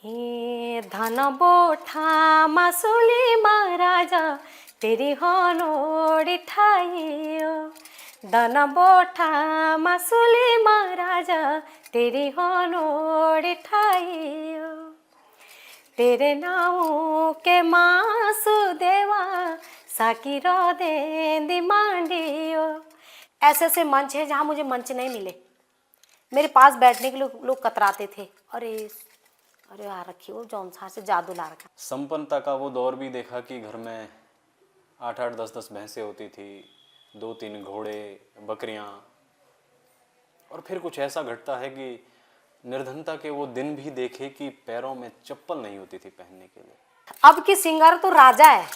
हे धन बोठा मासुली महाराजा तेरी हनोड़ी ठाइयो। धन बोठा मासुली महाराजा तेरी हनोड़ी ठाइयो। तेरे नाव के मासु देवा साकी रो दे मांडियो। ऐसे ऐसे मंच है जहाँ मुझे मंच नहीं मिले, मेरे पास बैठने के लोग कतराते थे। अरे अरे आ रखी वो जौनसार से जादू ला रखा। संपन्नता का वो दौर भी देखा कि घर में 8-8 10-10 भैंसें होती थी, 2-3 घोड़े, बकरियां। और फिर कुछ ऐसा घटता है कि निर्धनता के वो दिन भी देखे कि पैरों में चप्पल नहीं होती थी पहनने के लिए। अब की सिंगर तो राजा है,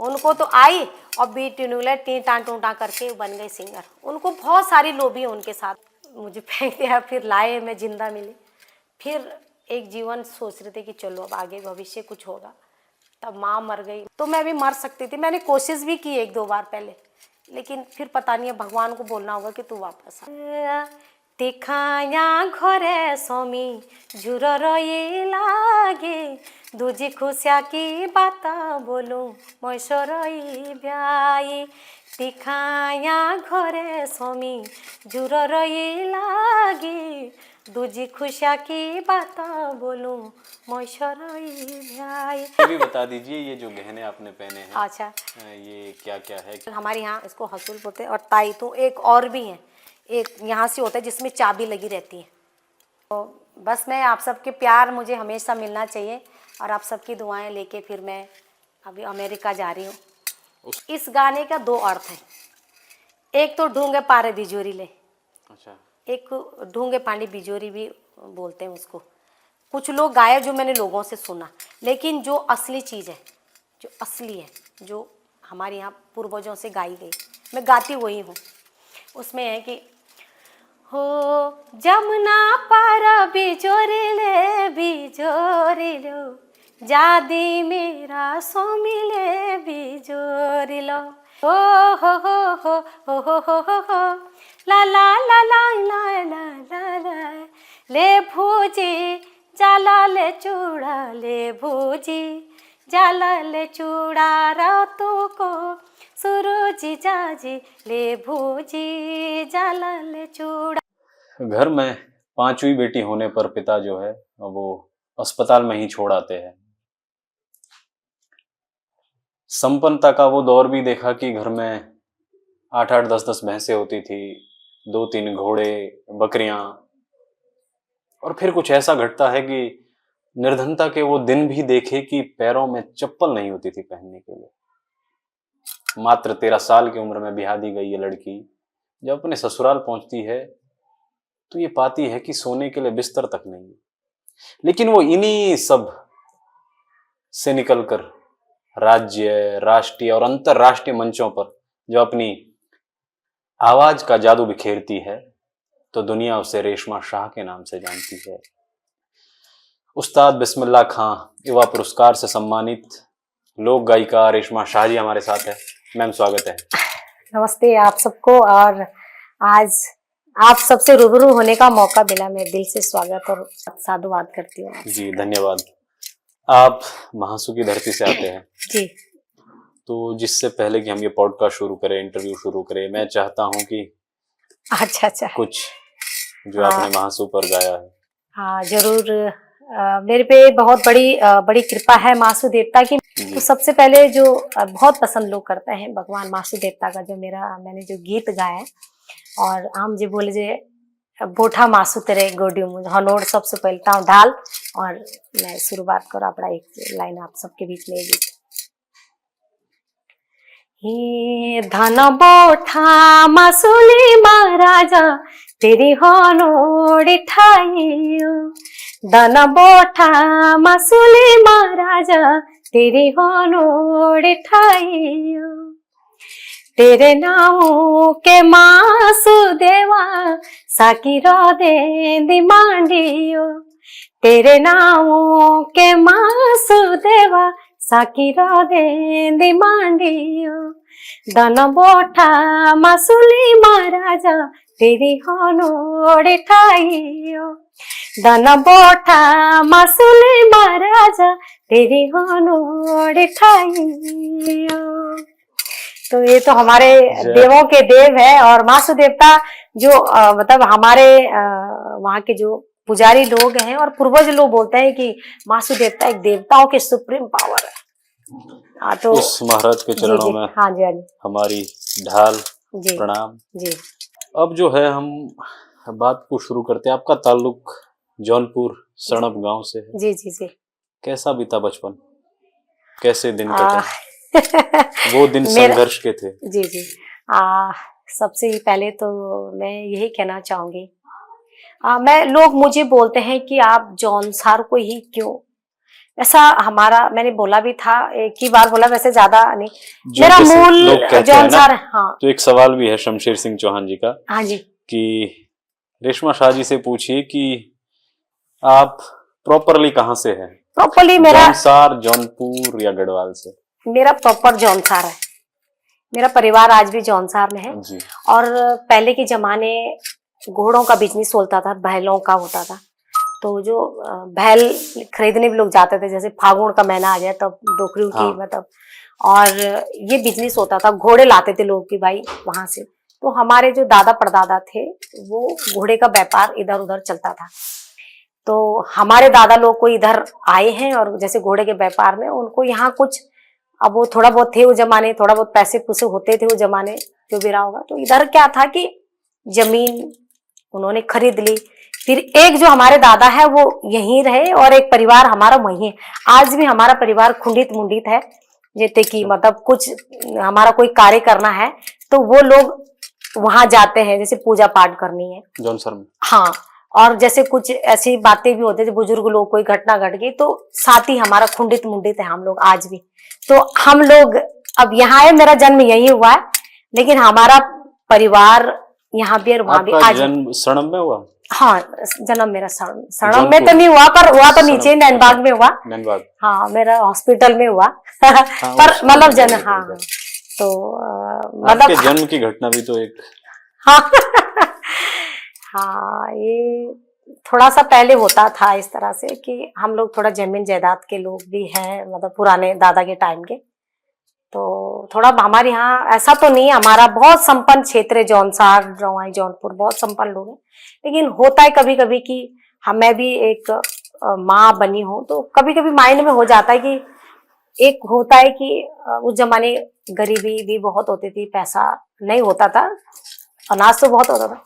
उनको तो आई और बीट ट्यूनुलर टी टां टूटा करके बन गए सिंगर। उनको बहुत सारी लोभी है उनके साथ। मुझे फेंक दिया, फिर लाए, मैं जिंदा मिली। फिर एक जीवन सोच रहे थे कि चलो अब आगे भविष्य कुछ होगा। तब माँ मर गई तो मैं भी मर सकती थी। मैंने कोशिश भी की 1-2 बार पहले, लेकिन फिर पता नहीं है, भगवान को बोलना होगा कि तू वापस आ। दिखाया घरे स्वामी झुर रही लागे, दूजी खुशिया की बात बोलूं मैसर ब्याई। दिखाया घरे स्वामी झुर रही लागे, दूजी खुशिया की बात बोलूं मैसर ब्याई। ये भी बता दीजिए, ये जो गहने आपने पहने हैं, अच्छा, ये क्या क्या है? हमारे यहाँ इसको हसूल बोलते हैं। और ताई तो एक और भी है, एक यहाँ से होता है जिसमें चाबी लगी रहती है। तो बस मैं आप सबके प्यार मुझे हमेशा मिलना चाहिए, और आप सबकी दुआएं लेके फिर मैं अभी अमेरिका जा रही हूँ। इस गाने का 2 अर्थ है। एक तो ढूंगे पारे बिजोरी ले, अच्छा, एक ढूंगे पानी बिजोरी भी बोलते हैं उसको। कुछ लोग गाए जो मैंने लोगों से सुना, लेकिन जो असली चीज़ है, जो असली है, जो हमारे यहाँ पूर्वजों से गाई गई, मैं गाती वही हूँ। उसमें है कि हो जमुना पार बिजोरी लो, जादी मेरा स्वामी ले बिजोरी लो। हो ला ला ला ला ला ला ला ला, ले भूजी जाला ले चूड़ा, ले भूजी जाला ले चूड़ा रातों को सुरुजी जाजी, ले भूजी जाला ले चूड़ा। घर में 5वीं बेटी होने पर पिता जो है वो अस्पताल में ही छोड़ आते हैं। संपन्नता का वो दौर भी देखा कि घर में 8-8 10-10 भैंसें होती थी, 2-3 घोड़े, बकरियां। और फिर कुछ ऐसा घटता है कि निर्धनता के वो दिन भी देखे कि पैरों में चप्पल नहीं होती थी पहनने के लिए। मात्र 13 साल की उम्र में ब्याह दी गई ये लड़की जब अपने ससुराल पहुंचती है तो ये पाती है कि सोने के लिए बिस्तर तक नहीं है। लेकिन वो इन्हीं सब से निकलकर राज्य, राष्ट्रीय और अंतरराष्ट्रीय मंचों पर जो अपनी आवाज का जादू बिखेरती है तो दुनिया उसे रेशमा शाह के नाम से जानती है। उस्ताद बिस्मिल्लाह खां युवा पुरस्कार से सम्मानित लोक गायिका रेशमा शाह जी हमारे साथ है। मैम स्वागत है। नमस्ते आप सबको, और आज आप सबसे रूबरू होने का मौका मिला, मैं दिल से स्वागत और साधुवाद करती हूँ। जी धन्यवाद। आप महासू की धरती से आते हैं जी। तो जिससे पहले कि हम ये पॉडकास्ट शुरू करें, इंटरव्यू शुरू करें, मैं चाहता हूँ कि अच्छा कुछ जो आपने महासू पर गाया है। हाँ जरूर। मेरे पे बहुत बड़ी कृपा है महासू देवता की। तो सबसे पहले जो बहुत पसंद लोग करते हैं भगवान महासू देवता का जो मैंने जो गीत गाया है, और आम जी बोले जे बोठा मासू तेरे गोडियो मुझ हनोड़, सबसे पहले ताऊ ढाल और मैं शुरुआत करो अपना एक लाइन आप सबके बीच में गीत। हे धन बोठा मासुली महाराजा तेरी हनोड़ ठाइयो। धन बोठा मासुली महाराजा तेरी हनोड़ ठाइयो। तेरे नाव के मासु देवा साकी रो दे मांडियो। तेरे नाव के मासु देवा साकी रो दे मांडियो। धन बोठा मासुली महाराजा तेरी होनोड़ ठाइयो धन बोठा मासुले महाराजा तेरी होनोड़ ठाइयो। तो ये तो हमारे देवों के देव है। और मासु देवता जो मतलब हमारे वहाँ के जो पुजारी लोग हैं और पूर्वज लोग बोलते हैं कि मासु देवता एक देवताओं के सुप्रीम पावर है। तो उस महाराज के चरणों में हाँ जी, हाँ जी, हमारी ढाल जी, प्रणाम जी। अब जो है हम बात को शुरू करते हैं। आपका ताल्लुक जौनपुर सड़प गांव से है। जी जी जी। कैसा बीता बचपन, कैसे दिन कटे वो दिन संघर्ष के थे? जी जी। सबसे पहले तो मैं यही कहना चाहूंगी, मैं लोग मुझे बोलते हैं कि आप जौनसार को ही क्यों, ऐसा हमारा मैंने बोला भी था, एक ही बार बोला, वैसे ज्यादा नहीं, मेरा मूल जौनसार है। हाँ, तो एक सवाल भी है शमशेर सिंह चौहान जी का। हाँ जी। कि रेशमा शाह जी से पूछिए कि आप प्रॉपरली कहाँ से हैं? प्रॉपरली मेरा जौनसार, जौनपुर या गढ़वाल से? मेरा प्रॉपर जौनसार है। मेरा परिवार आज भी जौनसार में है जी। और पहले के जमाने घोड़ों का बिजनेस होता था, बैलों का होता था। तो जो बैल खरीदने भी लोग जाते थे, जैसे फागुन का महीना आ जाए तब डोकरियों की मतलब, और ये बिजनेस होता था, घोड़े लाते थे लोग कि भाई वहां से। तो हमारे जो दादा परदादा थे वो घोड़े का व्यापार इधर उधर चलता था। तो हमारे दादा लोग को इधर आए हैं और जैसे घोड़े के व्यापार में उनको यहाँ कुछ, अब वो थोड़ा बहुत थे वो जमाने, थोड़ा बहुत पैसे पुसे होते थे वो जमाने, जो भी रहा होगा। तो इधर क्या था कि जमीन उन्होंने खरीद ली। फिर एक जो हमारे दादा है वो यहीं रहे और एक परिवार हमारा वहीं है। आज भी हमारा परिवार खुंडित मुंडित है, जैसे कि मतलब कुछ हमारा कोई कार्य करना है तो वो लोग वहां जाते हैं, जैसे पूजा पाठ करनी है जौनसर में। हाँ, और जैसे कुछ ऐसी बातें भी होती है, बुजुर्ग लोग कोई घटना घट गई तो साथ ही हमारा खुंडित मुंडित है हम लोग आज भी। तो हम लोग अब यहाँ है, मेरा जन्म यही हुआ है लेकिन हमारा परिवार यहाँ भी और वहाँ भी। आज जन्म सड़म में हुआ? हाँ, जन्म मेरा सड़म में तो नहीं हुआ, पर हुआ तो नीचे नैनबाग में हुआ। नैनबाग, हाँ, मेरा हॉस्पिटल में हुआ पर मतलब जन्म, हाँ, तो मतलब जन्म की घटना भी तो एक हाँ हाँ, ये थोड़ा सा पहले होता था इस तरह से कि हम लोग थोड़ा जमीन जायदाद के लोग भी हैं, मतलब पुराने दादा के टाइम के। तो थोड़ा हमारे यहाँ ऐसा तो नहीं है, हमारा बहुत संपन्न क्षेत्र है जौनसार, जौनवाई, जौनपुर, बहुत संपन्न लोग हैं। लेकिन होता है कभी कभी कि मैं भी एक माँ बनी हूँ तो कभी कभी माइंड में हो जाता है कि एक होता है कि उस जमाने गरीबी भी बहुत होती थी, पैसा नहीं होता था, अनाज तो बहुत होता था।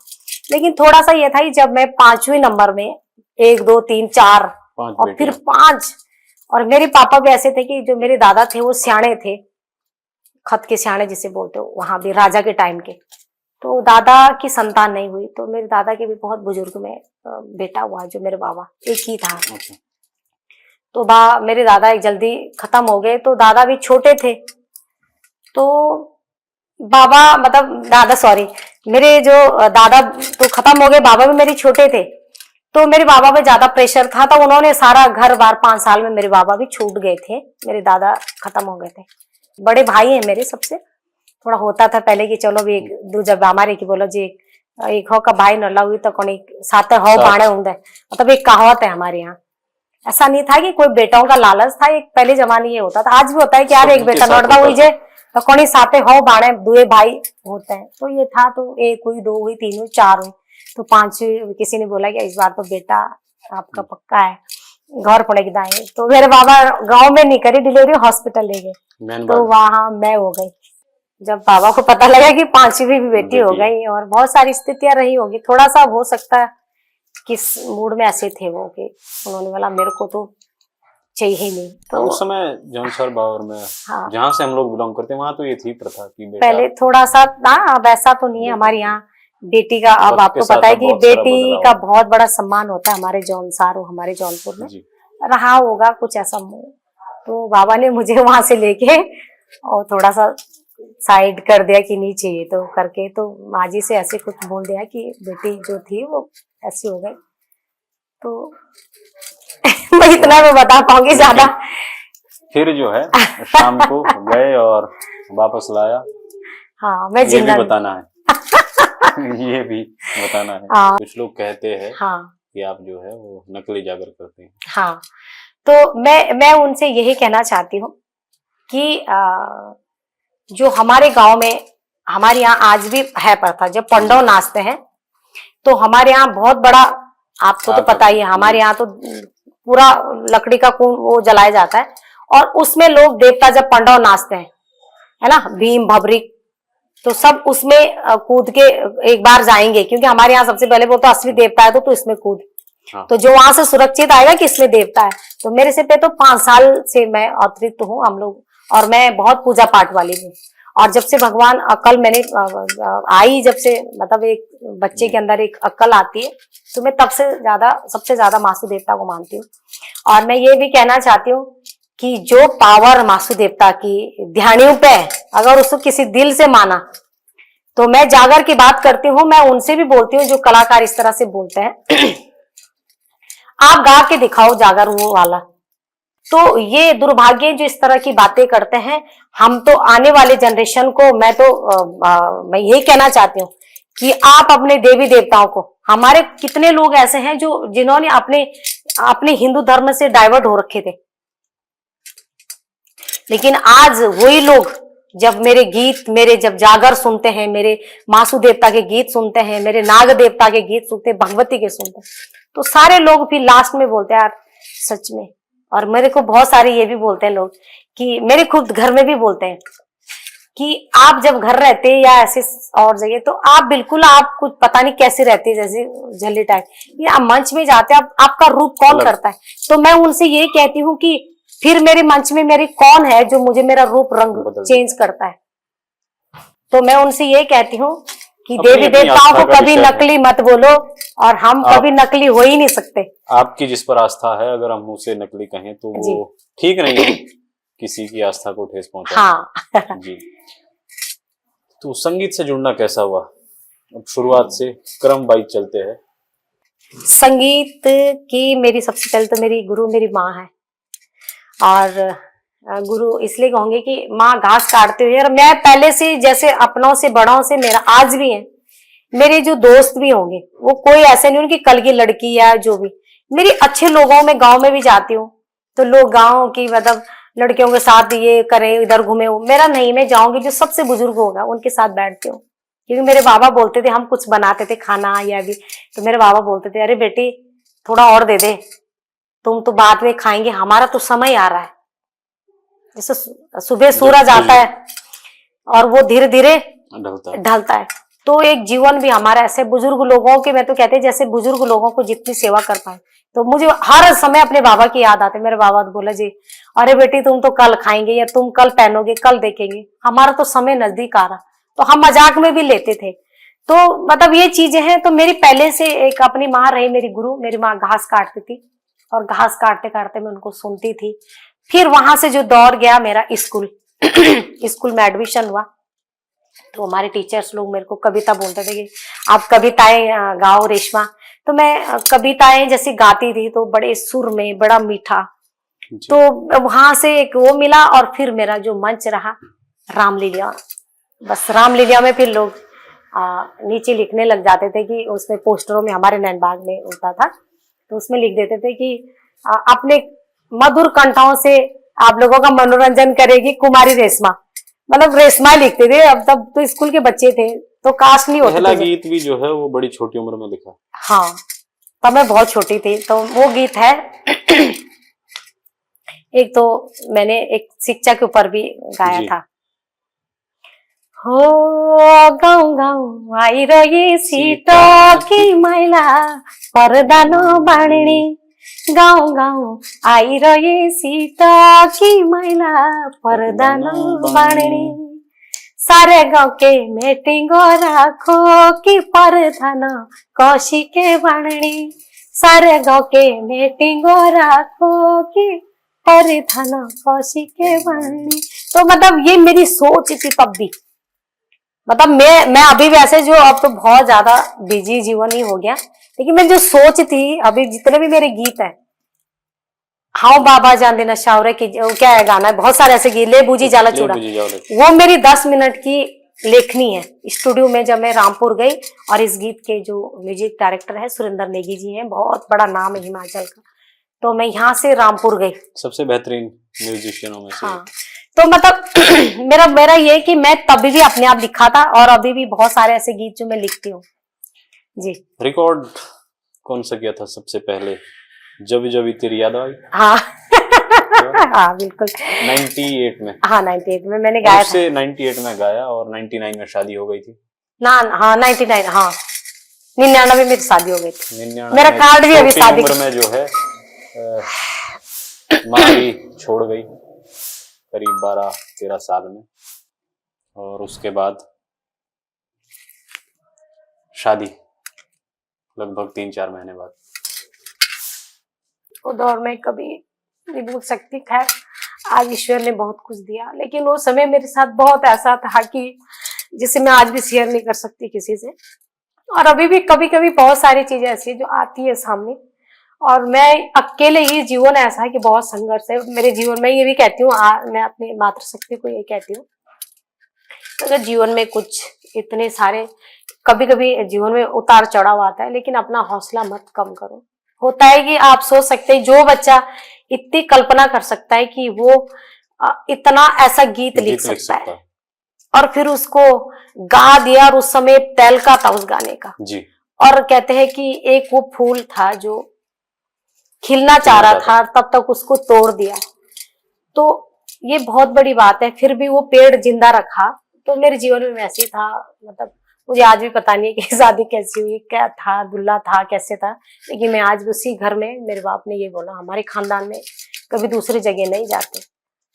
लेकिन थोड़ा सा ये था कि जब मैं 5वीं नंबर में 1 2 3 4 और फिर 5, और मेरे पापा भी ऐसे थे कि जो मेरे दादा थे वो सियाणे थे, खत के सियाणे जिसे बोलते हो, वहां भी राजा के टाइम के। तो दादा की संतान नहीं हुई तो मेरे दादा के भी बहुत बुजुर्ग में बेटा हुआ जो मेरे बाबा, एक ही था। तो मेरे दादा एक जल्दी खत्म हो गए तो दादा भी छोटे थे। तो बाबा मतलब दादा, सॉरी, मेरे जो दादा तो खत्म हो गए, बाबा भी मेरे छोटे थे। तो मेरे बाबा पे ज्यादा प्रेशर था तो उन्होंने सारा घर बार 5 साल में मेरे बाबा भी छूट गए थे, मेरे दादा खत्म हो गए थे। बड़े भाई हैं मेरे सबसे, थोड़ा होता था पहले कि चलो भी एक दूजा हमारे की बोलो जी एक हो का भाई न लगी तो कौन साथ हो बाणे होंगे, मतलब एक कहावत है हमारे यहाँ। ऐसा नहीं था कि कोई बेटाओं का लालच था, एक पहले जमाने ये होता था, आज भी होता है कि यार एक बेटा लड़ता हुई जे तो कौन साथे हो बाणे, 2 भाई होते हैं। तो ये था, तो 1 हुई, 2 हुई, 3 हुई, 4 हुई, तो 5वीं किसी ने बोला कि इस बार तो बेटा आपका पक्का है, घर पड़े की दाएं। तो मेरे बाबा गांव में नहीं करी डिलीवरी, हॉस्पिटल ले गए, तो वहां मैं हो गई। जब बाबा को पता लगा कि 5वीं भी बेटी हो गई, और बहुत सारी स्थितियां रही होगी, थोड़ा सा हो सकता है किस मूड में ऐसे थे वो कि उन्होंने बोला मेरे को तो चाहिए ही नहीं। तो उस समय जौनसर बावर में, हाँ, जहाँ से हम लोग बिलोंग करते हैं वहां तो ये थी प्रथा कि बेटा, पहले थोड़ा सा ना, वैसा तो नहीं है हमारे यहाँ बेटी का। अब आपको पता है कि बेटी का बहुत बड़ा सम्मान होता है हमारे जौनसार और हमारे जौनपुर में, रहा होगा कुछ ऐसा। तो बाबा ने मुझे वहां से लेके और थोड़ा सा साइड कर दिया कि नहीं चाहिए तो करके, तो माँ जी से ऐसे कुछ बोल दिया कि बेटी जो थी वो ऐसी हो गई। तो मैं इतना मैं बता पाऊंगी ज्यादा। फिर जो है शाम को गए और वापस लाया। हाँ, मैं ये भी बताना है। ये भी बताना है। हाँ। कुछ लोग कहते हैं हाँ कि आप जो है वो नकली जागर करते हैं। हाँ, तो मैं उनसे यही कहना चाहती हूँ कि जो हमारे गांव में, हमारे यहाँ आज भी है प्रथा, जब पंडव नाचते हैं तो हमारे यहाँ बहुत बड़ा, आपको तो पता ही है, हमारे यहाँ तो पूरा लकड़ी का कुंड वो जलाया जाता है और उसमें लोग देवता जब पंडव नाचते हैं, है ना, भीम भबरी, तो सब उसमें कूद के एक बार जाएंगे, क्योंकि हमारे यहाँ सबसे पहले बोलते असली देवता है तो इसमें कूद। हाँ। तो जो वहां से सुरक्षित आएगा कि इसमें देवता है। तो मेरे से पे तो 5 साल से मैं अतिरिक्त हूँ हम लोग, और मैं बहुत पूजा पाठ वाली हूँ। और जब से भगवान अकल मैंने आई, जब से मतलब एक बच्चे के अंदर एक अकल आती है, तो मैं तब से ज्यादा, सबसे ज्यादा मासू देवता को मानती हूँ। और मैं ये भी कहना चाहती हूँ कि जो पावर मासू देवता की ध्यानियों पे है, अगर उसको किसी दिल से माना, तो मैं जागर की बात करती हूँ, मैं उनसे भी बोलती हूँ जो कलाकार इस तरह से बोलते हैं आप गा के दिखाओ जागर वो वाला। तो ये दुर्भाग्य जो इस तरह की बातें करते हैं, हम तो आने वाले जनरेशन को मैं यही कहना चाहती हूँ कि आप अपने देवी देवताओं को, हमारे कितने लोग ऐसे हैं जो जिन्होंने अपने हिंदू धर्म से डाइवर्ट हो रखे थे, लेकिन आज वही लोग जब मेरे गीत, मेरे जब जागर सुनते हैं, मेरे मासू देवता के गीत सुनते हैं, मेरे नाग देवता के गीत सुनते हैं, भगवती के सुनते हैं, तो सारे लोग फिर लास्ट में बोलते हैं यार सच में। और मेरे को बहुत सारे ये भी बोलते हैं लोग कि मेरे खुद घर में भी बोलते हैं कि आप जब घर रहते हैं या ऐसे और जगह, तो आप बिल्कुल, आप कुछ पता नहीं कैसे रहते हैं, जैसे झल्ली टाइप, या आप मंच में जाते हैं, आपका रूप कौन करता है। तो मैं उनसे ये कहती हूँ कि फिर मेरे मंच में मेरी कौन है जो मुझे मेरा रूप रंग चेंज करता है। तो मैं उनसे ये कहती हूँ कि देवी देवताओं को कभी नकली मत बोलो, और हम कभी नकली हो ही नहीं सकते। आपकी जिस पर आस्था है, अगर हम उसे नकली कहें तो वो ठीक नहीं है, किसी की आस्था को ठेस पहुंचाना। हाँ जी। तो संगीत से जुड़ना कैसा हुआ? अब शुरुआत से क्रम वाइज चलते हैं। संगीत की मेरी सबसे पहले तो मेरी गुरु मेरी माँ है, और गुरु इसलिए कहूंगी कि माँ घास काटते हुए, और मैं पहले से जैसे अपनों से बड़ों से, मेरा आज भी है, मेरे जो दोस्त भी होंगे वो कोई ऐसे नहीं उनकी कल की लड़की या जो भी, मेरी अच्छे लोगों में गांव में भी जाती हूँ तो लोग गांव की मतलब लड़कियों के साथ ये करें, इधर घूमे हो, मेरा नहीं, मैं जाऊंगी जो सबसे बुजुर्ग होगा उनके साथ बैठती हूँ। क्योंकि मेरे बाबा बोलते थे, हम कुछ बनाते थे खाना या भी, तो मेरे बाबा बोलते थे अरे बेटी थोड़ा और दे दे, तुम तो बाद में खाएंगे, हमारा तो समय आ रहा है। जैसे सुबह सूरज आता है और वो धीरे धीरे ढलता है, तो एक जीवन भी हमारा ऐसे बुजुर्ग लोगों के, मैं तो कहते हैं जैसे बुजुर्ग लोगों को जितनी सेवा कर पाए, तो मुझे हर समय अपने बाबा की याद आती है। मेरे बाबा तो बोला जी अरे बेटी तुम तो कल खाएंगे, या तुम कल पहनोगे, कल देखेंगे, हमारा तो समय नजदीक आ रहा। तो हम मजाक में भी लेते थे। तो मतलब ये चीजें हैं। तो मेरी पहले से एक अपनी माँ रही, मेरी गुरु, मेरी माँ घास काटती थी और घास काटते काटते मैं उनको सुनती थी। फिर वहां से जो दौर गया मेरा स्कूल स्कूल में एडमिशन हुआ, तो हमारे टीचर्स लोग मेरे को कविता बोलते थे कि आप कविताएं गाओ रेशमा। तो मैं कविताएं जैसे गाती थी तो बड़े सुर में, बड़ा मीठा। तो वहां से एक वो मिला, और फिर मेरा जो मंच रहा रामलीला, बस रामलीला में फिर लोग नीचे लिखने लग जाते थे कि उसमें पोस्टरों में, हमारे नैनबाग में होता था, तो उसमें लिख देते थे कि अपने मधुर कंठों से आप लोगों का मनोरंजन करेगी कुमारी रेशमा, मतलब रेशमा लिखते थे। अब तब तो स्कूल के बच्चे थे तो कास्ट नहीं होती। पहला गीत भी जो है वो बड़ी छोटी उम्र में लिखा। हाँ, तब मैं बहुत छोटी थी। तो वो गीत है एक तो मैंने एक शिक्षा के ऊपर भी गाया था। हो गाउँ गाउँ आइरही सीता की मैला पर्दा नबाड्ने, गाउँ गाउँ आइरही सीता की मैला पर्दा नबाड्ने, सारे गाउँ के मेटिङ राखो कि पर्दा न कसी के बाँड्ने, सारे गाउँ के मेटिङ राखो कि पर्दा न कसी के बाँड्ने। तो मतलब ये मेरी सोच थी तब भी। मतलब मैं अभी वैसे जो, अब तो बहुत ज्यादा बिजी जीवन ही हो गया, लेकिन मैं जो सोच थी, अभी जितने भी मेरे गीत है, हाँ बाबा जान देना शावरे की, क्या है गाना है, बहुत सारे ऐसे गीत, ले बूझी जाला चूड़ा, वो मेरी 10 मिनट की लेखनी है। स्टूडियो में जब मैं रामपुर गई, और इस गीत के जो म्यूजिक डायरेक्टर है सुरेंद्र नेगी जी हैं, बहुत बड़ा नाम है हिमाचल का, तो मैं यहाँ से रामपुर गई। सबसे बेहतरीन म्यूजिशियनों में से। हाँ, तो मतलब मेरा ये कि मैं तभी भी अपने आप लिखा था, और अभी भी बहुत सारे ऐसे गीत जो मैं लिखती हूँ जी। रिकॉर्ड कौन सा किया था सबसे पहले? जब जब तेरी याद आई। हाँ हाँ बिल्कुल 98 में। हाँ 98 में मैंने गाया था। 98 में गाया और 99 में शादी हो गई थी ना। हाँ 99, हाँ 99 में मेरी शादी हो गई थी। 99 मेरा में कार्ड भी अभी छोटी शादी उम्र में जो है माँ भी छोड़ गई करीब 12-13 साल में, और उसके बाद शादी लगभग 3-4 महीने बाद। वो दौर में कभी नहीं भूल सकती। खैर, आज ईश्वर ने बहुत कुछ दिया, लेकिन वो समय मेरे साथ बहुत ऐसा था कि जिसे मैं आज भी शेयर नहीं कर सकती किसी से। और अभी भी कभी कभी बहुत सारी चीजें ऐसी जो आती है सामने, और मैं अकेले ही, जीवन ऐसा है कि बहुत संघर्ष है मेरे जीवन में। ये भी कहती हूँ, मैं अपनी मातृशक्ति को ये कहती हूँ, अगर जीवन में कुछ इतने सारे, कभी कभी जीवन में उतार चढ़ाव आता है, लेकिन अपना हौसला मत कम करो। होता है कि आप सोच सकते हैं, जो बच्चा इतनी कल्पना कर सकता है कि वो इतना ऐसा गीत लिख सकता है, और फिर उसको गा दिया, और उस समय तहलका था उस गाने का जी। और कहते हैं कि एक वो फूल था जो खिलना चाह रहा था, तब तक उसको तोड़ दिया। तो ये बहुत बड़ी बात है, फिर भी वो पेड़ जिंदा रखा। तो मेरे जीवन में वैसे था, मतलब मुझे आज भी पता नहीं कि शादी कैसी हुई, क्या था, दुल्हा था, कैसे था, लेकिन मैं आज उसी घर में, मेरे बाप ने ये बोला, हमारे खानदान में कभी दूसरी जगह नहीं जाते,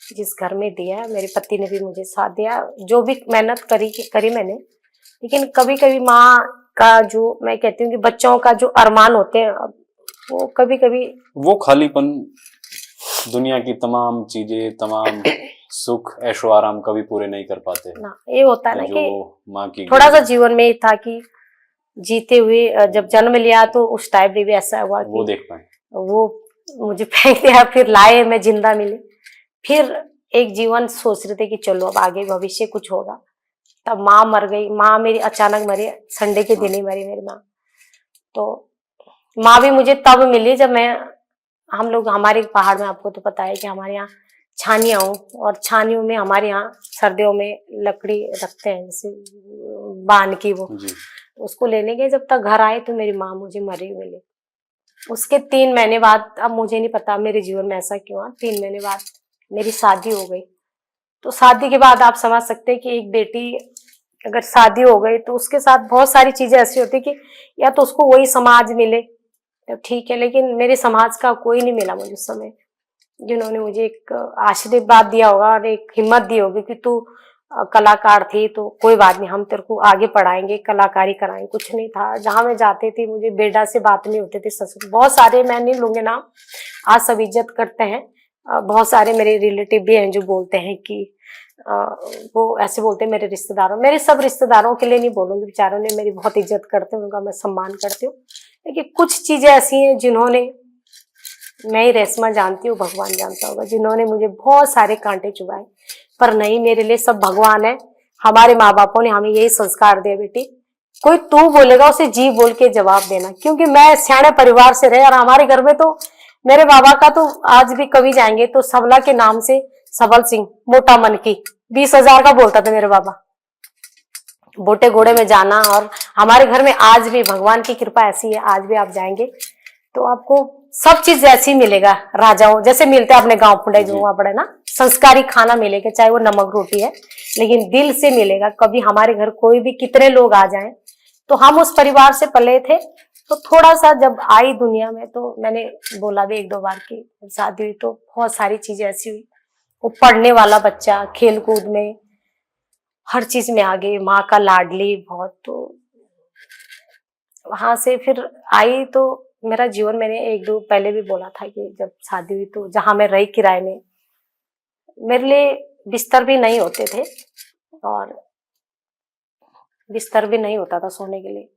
जिस घर में दिया, मेरे पति ने भी मुझे साथ दिया, जो भी मेहनत करी मैंने। लेकिन कभी कभी माँ का, जो मैं कहती हूँ कि बच्चों का जो अरमान होते हैं, वो कभी कभी वो खालीपन, दुनिया की तमाम चीजें, तमाम सुख ऐशो आराम कभी पूरे नहीं कर पाते ना। ये होता है ना कि माँ की थोड़ा सा जीवन में था कि जीते हुए जब जन्म लिया, तो उस टाइम भी ऐसा हुआ कि वो देख पाए, वो मुझे फेंक दिया, फिर लाए, मैं जिंदा मिली, फिर एक जीवन सोच रहे थे कि चलो अब आगे भविष्य कुछ होगा। तब माँ मर गई, माँ मेरी अचानक मरी, संडे के दिन ही मरी मेरी माँ। तो माँ भी मुझे तब मिली जब हम लोग, हमारे पहाड़ में आपको तो पता है कि हमारे यहाँ छानियाँ हो, और छानियों में हमारे यहाँ सर्दियों में लकड़ी रखते हैं, जैसे बांध की, वो उसको लेने गए। जब तक घर आए तो मेरी माँ मुझे मरी मिली। उसके 3 महीने बाद, अब मुझे नहीं पता मेरे जीवन में ऐसा क्यों हुआ, 3 महीने बाद मेरी शादी हो गई। तो शादी के बाद आप समझ सकते हैं कि एक बेटी अगर शादी हो गई तो उसके साथ बहुत सारी चीजें ऐसी होती कि या तो उसको वही समाज मिले तो ठीक है, लेकिन मेरे समाज का कोई नहीं मिला मुझे उस समय, जिन्होंने मुझे एक आशीर्वाद दिया होगा और एक हिम्मत दी होगी कि तू कलाकार थी तो कोई बात नहीं, हम तेरे को आगे पढ़ाएंगे, कलाकारी कराएंगे। कुछ नहीं था। जहां मैं जाती थी मुझे बेटा से बात नहीं होती थी, ससुर, बहुत सारे, मैं नहीं लूंगे नाम, आज सब इज्जत करते हैं। बहुत सारे मेरे रिलेटिव भी हैं जो बोलते हैं कि वो ऐसे बोलते हैं, मेरे रिश्तेदारों, मेरे सब रिश्तेदारों के लिए नहीं बोलूंगी, बेचारों ने मेरी बहुत इज्जत करते हैं, उनका मैं सम्मान करती हूँ। लेकिन कुछ चीजें ऐसी हैं जिन्होंने, मैं ही रेशमा जानती हूँ, भगवान जानता होगा, जिन्होंने मुझे बहुत सारे कांटे चुभाए, पर नहीं, मेरे लिए सब भगवान है। हमारे माँ बापों ने हमें यही संस्कार दिया, बेटी कोई तू बोलेगा उसे जी बोल के जवाब देना, क्योंकि मैं सियाने परिवार से रहे, और हमारे घर में तो मेरे बाबा का तो आज भी कभी जाएंगे तो सबला के नाम से सबल सिंह, मोटा मन की, 20,000 का बोलता था मेरे बाबा, बोटे घोड़े में जाना। और हमारे घर में आज भी भगवान की कृपा ऐसी है, आज भी आप जाएंगे तो आपको सब चीज ऐसी मिलेगा, राजाओं जैसे मिलते हैं अपने गांव पुंडे जो वहां पड़े ना, संस्कारी खाना मिलेगा, चाहे वो नमक रोटी है, लेकिन दिल से मिलेगा। कभी हमारे घर कोई भी कितने लोग आ जाएं, तो हम उस परिवार से पले थे, तो थोड़ा सा जब आई दुनिया में तो मैंने बोला भी 1-2 बार की शादी हुई तो बहुत सारी चीजें ऐसी हुई। वो पढ़ने वाला बच्चा, खेल कूद में, हर चीज में आगे, माँ का लाडली बहुत। तो वहां से फिर आई तो मेरा जीवन, मैंने 1-2 पहले भी बोला था कि जब शादी हुई तो जहां मैं रही किराए में, मेरे लिए बिस्तर भी नहीं होते थे, और बिस्तर भी नहीं होता था सोने के लिए।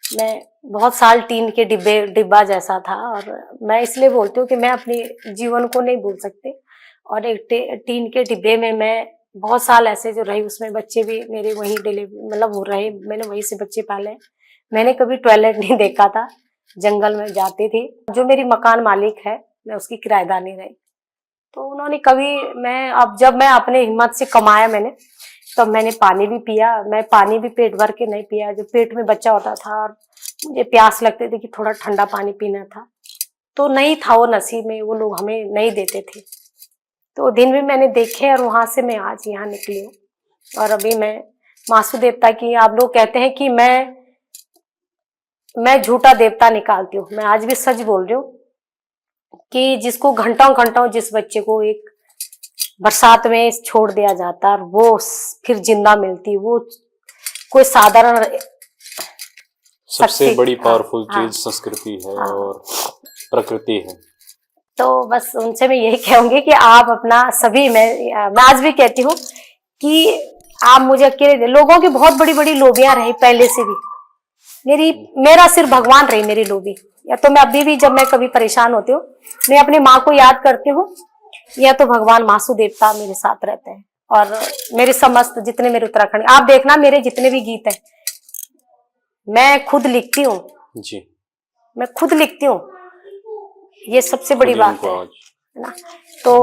मैं बहुत साल टीन के डिब्बा जैसा था, और मैं इसलिए बोलती हूँ कि मैं अपने जीवन को नहीं भूल सकती। और एक टीन के डिब्बे में मैं बहुत साल ऐसे जो रही, उसमें बच्चे भी मेरे वही डिलीवरी मतलब हो रहे, मैंने वहीं से बच्चे पाले। मैंने कभी टॉयलेट नहीं देखा था, जंगल में जाती थी। जो मेरी मकान मालिक है, मैं उसकी किराएदारनी रही, तो उन्होंने कभी, अब जब मैं अपने हिम्मत से कमाया मैंने, तब मैंने पानी भी पिया। मैं पानी भी पेट भर के नहीं पिया, जो पेट में बच्चा होता था और मुझे प्यास लगती थी कि थोड़ा ठंडा पानी पीना था, तो नहीं था वो नसीब में, वो लोग हमें नहीं देते थे। तो दिन भी मैंने देखे और वहां से मैं आज यहाँ निकली हूँ। और अभी मैं मासू देवता की, आप लोग कहते हैं कि मैं झूठा देवता निकालती हूँ, मैं आज भी सच बोल रही हूँ कि जिसको घंटों घंटों, जिस बच्चे को एक बरसात में छोड़ दिया जाता और वो फिर जिंदा मिलती, वो कोई साधारण सबसे शक्ति। बड़ी हाँ, पावरफुल हाँ, चीज संस्कृति है हाँ। और प्रकृति है। तो बस उनसे मैं यही कहूंगी कि आप अपना सभी, मैं आज भी कहती हूँ कि आप मुझे अकेले, लोगों की बहुत बड़ी बड़ी लोबियां रही पहले से भी, मेरा सिर्फ भगवान रही मेरी लोबी। या तो मैं अभी भी जब मैं कभी परेशान होती हूँ, मैं अपनी माँ को याद करती हूँ, या तो भगवान मासू देवता मेरे साथ रहते हैं। और मेरे समस्त जितने मेरे उत्तराखंड, आप देखना मेरे जितने भी गीत हैं, मैं खुद लिखती हूँ, जी, मैं खुद लिखती हूँ, ये सबसे बड़ी खुद ही बात उनको है आज ना। तो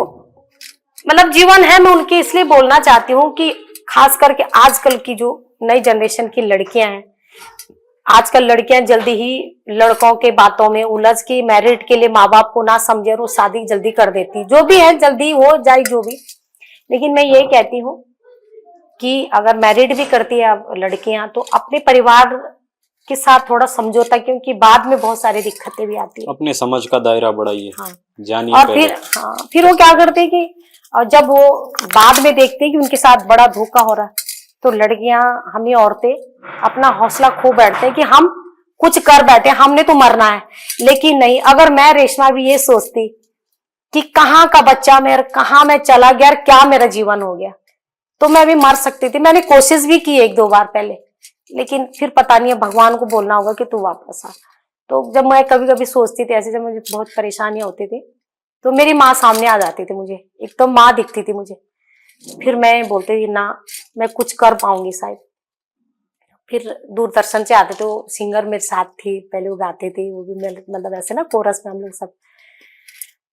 मतलब जीवन है, मैं उनकी इसलिए बोलना चाहती हूँ कि खास करके आजकल की जो नई जनरेशन की लड़कियां हैं, आजकल लड़कियां जल्दी ही लड़कों के बातों में उलझ के मैरिड के लिए माँ बाप को ना समझे और वो शादी जल्दी कर देती, जो भी है जल्दी हो जाए जो भी। लेकिन मैं ये कहती हूँ कि अगर मैरिड भी करती है अब लड़कियां, तो अपने परिवार के साथ थोड़ा समझौता, क्योंकि बाद में बहुत सारी दिक्कतें भी आती है। अपने समझ का दायरा बढ़ाइए। हाँ, जानिए और पहले। फिर वो क्या करते हैं कि, और जब वो बाद में देखते हैं कि उनके साथ बड़ा धोखा हो रहा है, तो लड़कियां, हम ही औरतें अपना हौसला खो बैठते हैं कि हम कुछ कर बैठे, हमने तो मरना है। लेकिन नहीं, अगर मैं रेशमा भी ये सोचती कि कहाँ का बच्चा मेरा, कहाँ मैं चला गया, क्या मेरा जीवन हो गया, तो मैं भी मर सकती थी। मैंने कोशिश भी की एक दो बार पहले, लेकिन फिर पता नहीं है, भगवान को बोलना होगा कि तू वापस आ। तो जब मैं कभी कभी सोचती थी ऐसे, जब मुझे बहुत परेशानियां होती थी, तो मेरी माँ सामने आ जाती थी, मुझे एक तो माँ दिखती थी मुझे, फिर मैं बोलती थी ना, मैं कुछ कर पाऊंगी शायद। फिर दूरदर्शन से आते थे वो सिंगर, मेरे साथ थी पहले, वो गाते थे, वो भी मतलब ऐसे ना कोरस में हम लोग सब।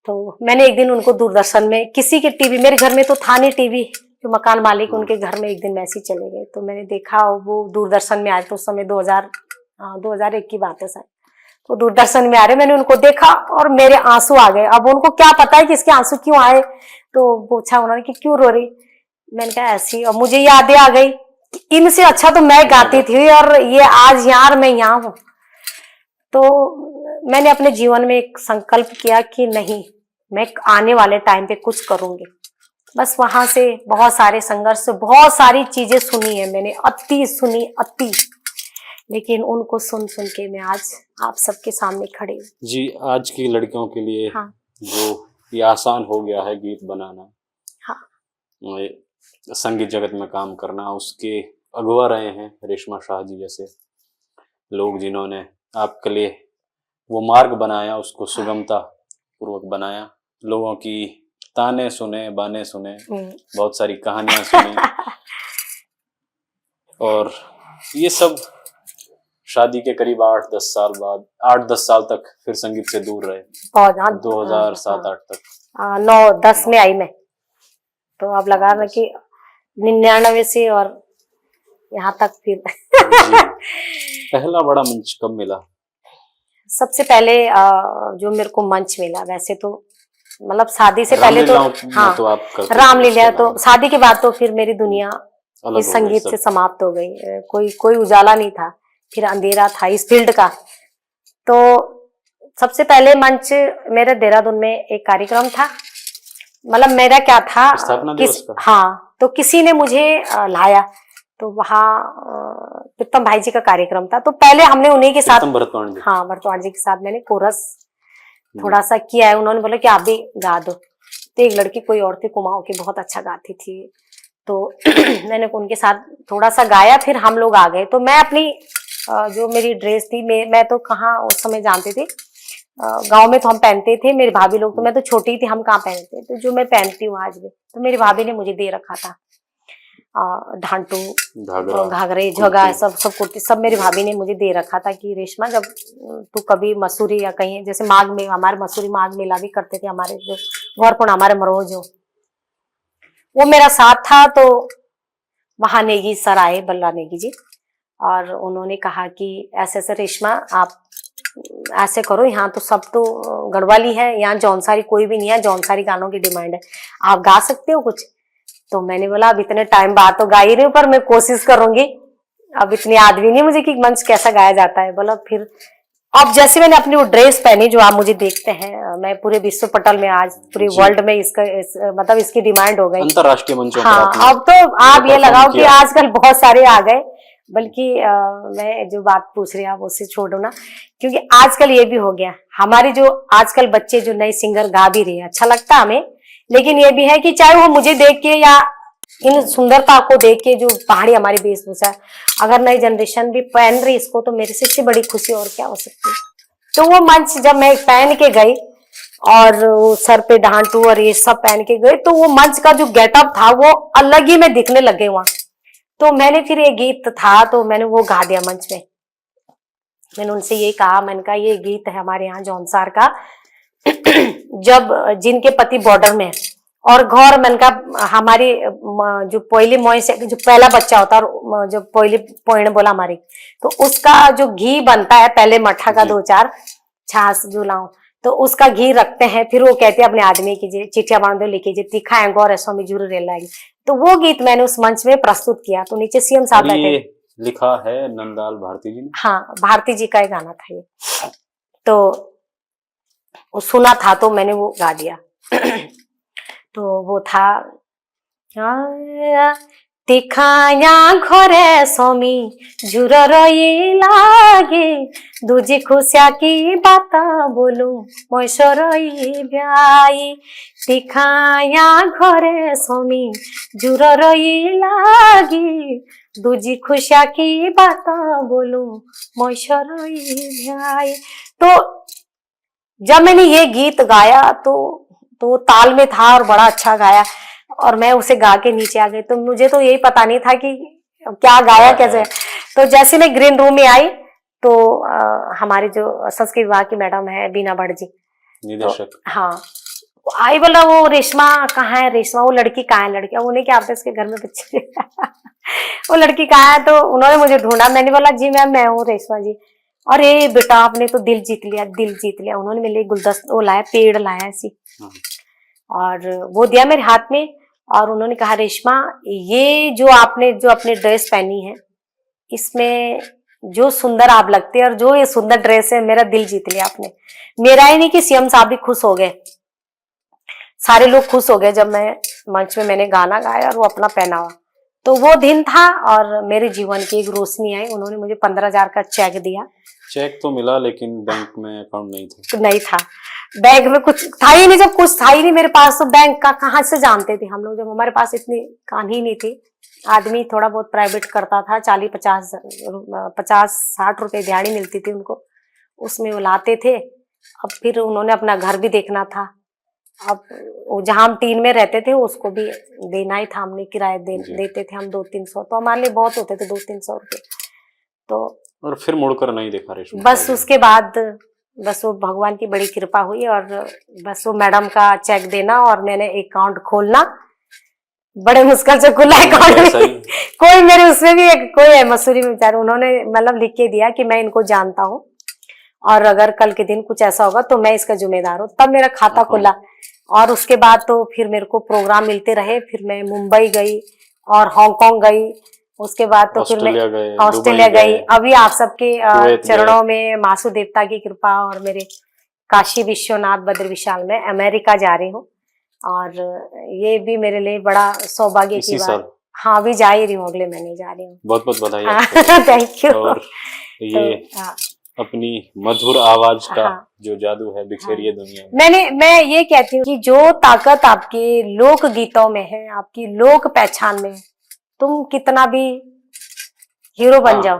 तो मैंने एक दिन उनको दूरदर्शन में, किसी के टीवी, मेरे घर में तो था नहीं टीवी, जो मकान मालिक उनके घर में एक दिन मैसेज चले गए, तो मैंने देखा वो दूरदर्शन में आए, तो उस समय 2001 की बात है शायद। तो दूरदर्शन में आ रहे, मैंने उनको देखा और मेरे आंसू आ गए। अब उनको क्या पता है कि इसके आंसू क्यों आए, तो पूछा उन्होंने कि क्यों रो रही। मैंने कहा ऐसी, और मुझे यादें आ गई कि इनसे अच्छा तो मैं गाती थी, और ये आज यार मैं यहाँ हूँ। तो मैंने अपने जीवन में एक संकल्प किया कि नहीं, मैं आने वाले टाइम पे कुछ करूंगी। बस वहां से बहुत सारे संघर्ष, बहुत सारी चीजें सुनी है मैंने, अति सुनी, अति, लेकिन उनको सुन सुन के मैं आज आप सबके सामने खड़ी हूँ। जी, आज की लड़कियों के लिए हाँ, जो ये आसान हो गया है गीत बनाना, हाँ, ये संगीत जगत में काम करना, उसके अगुवा रहे हैं रेशमा शाह जी जैसे लोग, जिन्होंने आपके लिए वो मार्ग बनाया, उसको सुगमता पूर्वक बनाया, लोगों की ताने सुने, बाने सुने, बहुत सारी कहानियां सुनी, और ये सब शादी के करीब 8-10 साल बाद, 8-10 साल तक फिर संगीत से दूर रहे, बहुत 2007-8 तक। 9-10 में आई मैं, तो आप लगा रहे कि 99 से और यहाँ तक फिर जी, पहला बड़ा मंच कब मिला? सबसे पहले जो मेरे को मंच मिला, वैसे तो मतलब शादी से पहले तो, हाँ, तो आप करते रामलीला, तो शादी के बाद तो फिर मेरी दुनिया अलग इस हो गई संगीत सब। से समाप्त हो गई। कोई उजाला नहीं था, फिर अंधेरा था इस फील्ड का। तो सबसे पहले मंच मेरे देहरादून में एक कार्यक्रम था, मतलब मेरा क्या था, स्थापना दिवस का? हाँ, तो किसी ने मुझे लाया, तो वहाँ प्रीतम भाई जी का कार्यक्रम था, तो पहले हमने उन्हीं के साथ, हाँ, भरतवाण जी के साथ मैंने कोरस थोड़ा सा किया है। उन्होंने बोला कि आप भी गा दो, तो एक लड़की कोई और थी कुमाऊं की, बहुत अच्छा गाती थी, तो मैंने उनके साथ थोड़ा सा गाया, फिर हम लोग आ गए। तो मैं अपनी जो मेरी ड्रेस थी, मैं तो कहाँ उस समय जानती थी, गांव में तो हम पहनते थे, मेरी भाभी लोग, तो मैं तो छोटी थी, हम कहाँ पहनते, तो जो मैं पहनती हूँ आज भी, तो मेरी भाभी ने मुझे दे रखा था, ढांटू, घाघरा, घाघरे, झोगा, कुर्ती। सब कुर्ती सब मेरी भाभी ने मुझे दे रखा था कि रेशमा जब तू कभी मसूरी या कहीं, जैसे माघ में हमारे मसूरी माघ मेला भी करते थे हमारे जो गौरपुर हमारे मरोज जो, वो मेरा साथ था। तो वहां नेगी सर आए, बल्ला नेगी जी, और उन्होंने कहा कि ऐसे ऐसे रेशमा आप ऐसे करो, यहाँ तो सब तो गढ़वाली है, यहाँ जौनसारी कोई भी नहीं है, जौनसारी गानों की डिमांड है, आप गा सकते हो कुछ। तो मैंने बोला अब इतने टाइम बाद तो गा ही रही हूँ, पर मैं कोशिश करूंगी, अब इतनी याद भी नहीं मुझे कि मंच कैसा गाया जाता है। बोला फिर अब जैसे मैंने अपनी वो ड्रेस पहनी जो आप मुझे देखते हैं, मैं पूरे विश्व पटल में आज पूरे जी। वर्ल्ड में मतलब इसकी डिमांड हो गई, अंतरराष्ट्रीय मंचों पर हाँ। आपने अब तो आप ये परफॉर्म लगाओ कि किया। आजकल बहुत सारे आ गए, बल्कि मैं जो बात पूछ रही हूँ आप उससे छोड़ो ना, क्योंकि आजकल ये भी हो गया, हमारी जो आजकल बच्चे जो नए सिंगर गा भी रहे हैं, अच्छा लगता है हमें, लेकिन ये भी है कि चाहे वो मुझे देख के या इन सुंदरता को देख के, जो पहाड़ी हमारी वेशभूषा है, अगर नई जनरेशन भी पहन रही इसको, तो मेरे से इससे बड़ी खुशी और क्या हो सकती है। तो वो मंच जब मैं पहन के गई और वो सर पे ढांटू और ये सब पहन के गए, तो वो मंच का जो गेटअप था वो अलग ही मैं दिखने लग गई वहां। तो मैंने फिर ये गीत था तो मैंने वो गा दिया मंच में। मैंने उनसे ये कहा, मैंने कहा ये गीत है हमारे यहाँ जौनसार का, जब जिनके पति बॉर्डर में है और घर मन का हमारी जो पहली मोई से जो पहला बच्चा होता है, जो पहली पोइण बोला हमारी, तो उसका जो घी बनता है पहले मट्ठा का 2-4 छाछ जो लाओ, तो उसका घी रखते हैं, फिर वो कहते हैं अपने आदमी की चिट्ठिया बांध दो, लिखी तीखा है गौर स्वामी जरूर रेल लाएगी। तो वो गीत मैंने उस मंच में प्रस्तुत किया। तो नीचे सीएम साहब बैठे, ये लिखा है नंदलाल भारती जी ने? हाँ, भारती जी का एक गाना था ये। तो वो सुना था तो मैंने वो गा दिया। तो वो था तिखाया घरे स्वामी झुर रही लागे, दूजी खुशिया की बात बोलू मैसर भाई, तिखाया घरे स्वामी झुर रही लागे, दूजी खुशिया की बात बोलू मैसर भाई। तो जब मैंने ये गीत गाया तो ताल में था और बड़ा अच्छा गाया, और मैं उसे गा के नीचे आ गई। तो मुझे तो यही पता नहीं था कि क्या गाया कैसे। तो जैसे मैं ग्रीन रूम में आई तो हमारी जो संस्कृत विभाग की मैडम है बीना भट्ट जी, निदेशक, तो हाँ आई, बोला वो रेशमा कहाँ है, रेशमा वो लड़की कहाँ है, लड़की उन्हें क्या इसके घर में बच्चे वो लड़की कहाँ है। तो उन्होंने मुझे ढूंढा, मैंने बोला जी मैम मैं हूँ रेशमा जी। अरे बेटा आपने तो दिल जीत लिया, दिल जीत लिया। उन्होंने मेरे लिए गुलदस्ता वो लाया, पेड़ लाया ऐसी, और वो दिया मेरे हाथ में, और उन्होंने कहा रेशमा ये जो आपने जो अपनी ड्रेस पहनी है, इसमें जो सुंदर आप लगते हैं और जो ये सुंदर ड्रेस है, मेरा दिल जीत लिया आपने। मेरा ही नहीं कि सीएम साहब भी खुश हो गए, सारे लोग खुश हो गए जब मैं मंच में मैंने गाना गाया और वो अपना पहनावा। तो वो दिन था और मेरे जीवन की एक रोशनी आई। उन्होंने मुझे 15,000 का चेक दिया। चेक तो मिला लेकिन बैंक में अकाउंट नहीं था। नहीं था, बैंक में कुछ था ही नहीं, जब कुछ था ही नहीं मेरे पास तो बैंक का कहाँ से जानते थे हम लोग, जब हमारे पास इतनी कहानी नहीं थी। आदमी थोड़ा बहुत प्राइवेट करता था, 40-50-60 रुपए दिहाड़ी मिलती थी उनको, उसमें वो लाते थे। अब फिर उन्होंने अपना घर भी देखना था, अब जहाँ हम टीन में रहते थे उसको भी देना ही था, हमने किराया देते थे हम 200-300, तो हमारे लिए बहुत होते थे 200-300 रुपए। तो और फिर मुड़कर नहीं देखा रेशमा। बस उसके बाद बस वो भगवान की बड़ी कृपा हुई, और बस वो मैडम का चेक देना और मैंने अकाउंट खोलना, बड़े मुश्किल से खुला अकाउंट। कोई मेरे उसमें भी कोई है मसूरी में बेचारे, उन्होंने मतलब लिख के दिया कि मैं इनको जानता हूँ और अगर कल के दिन कुछ ऐसा होगा तो मैं इसका जिम्मेदार हूँ, तब मेरा खाता खुला। और उसके बाद तो फिर मेरे को प्रोग्राम मिलते रहे, फिर मैं मुंबई गई और हांगकांग गई, उसके बाद तो फिर मैं ऑस्ट्रेलिया गई। अभी आप सबके चरणों में मासू देवता की कृपा और मेरे काशी विश्वनाथ बद्र विशाल में अमेरिका जा रही हूँ, और ये भी मेरे लिए बड़ा सौभाग्य की बात। हाँ अभी जा ही रही हूँ, अगले महीने जा रही हूँ। बहुत बहुत बधाई। Thank you. और ये अपनी मधुर आवाज का जो जादू है बिखेरिए दुनिया में। मैं ये कहती हूँ कि जो ताकत आपके लोक गीतों में है, आपकी लोक पहचान में है, तुम कितना भी हीरो बन जाओ।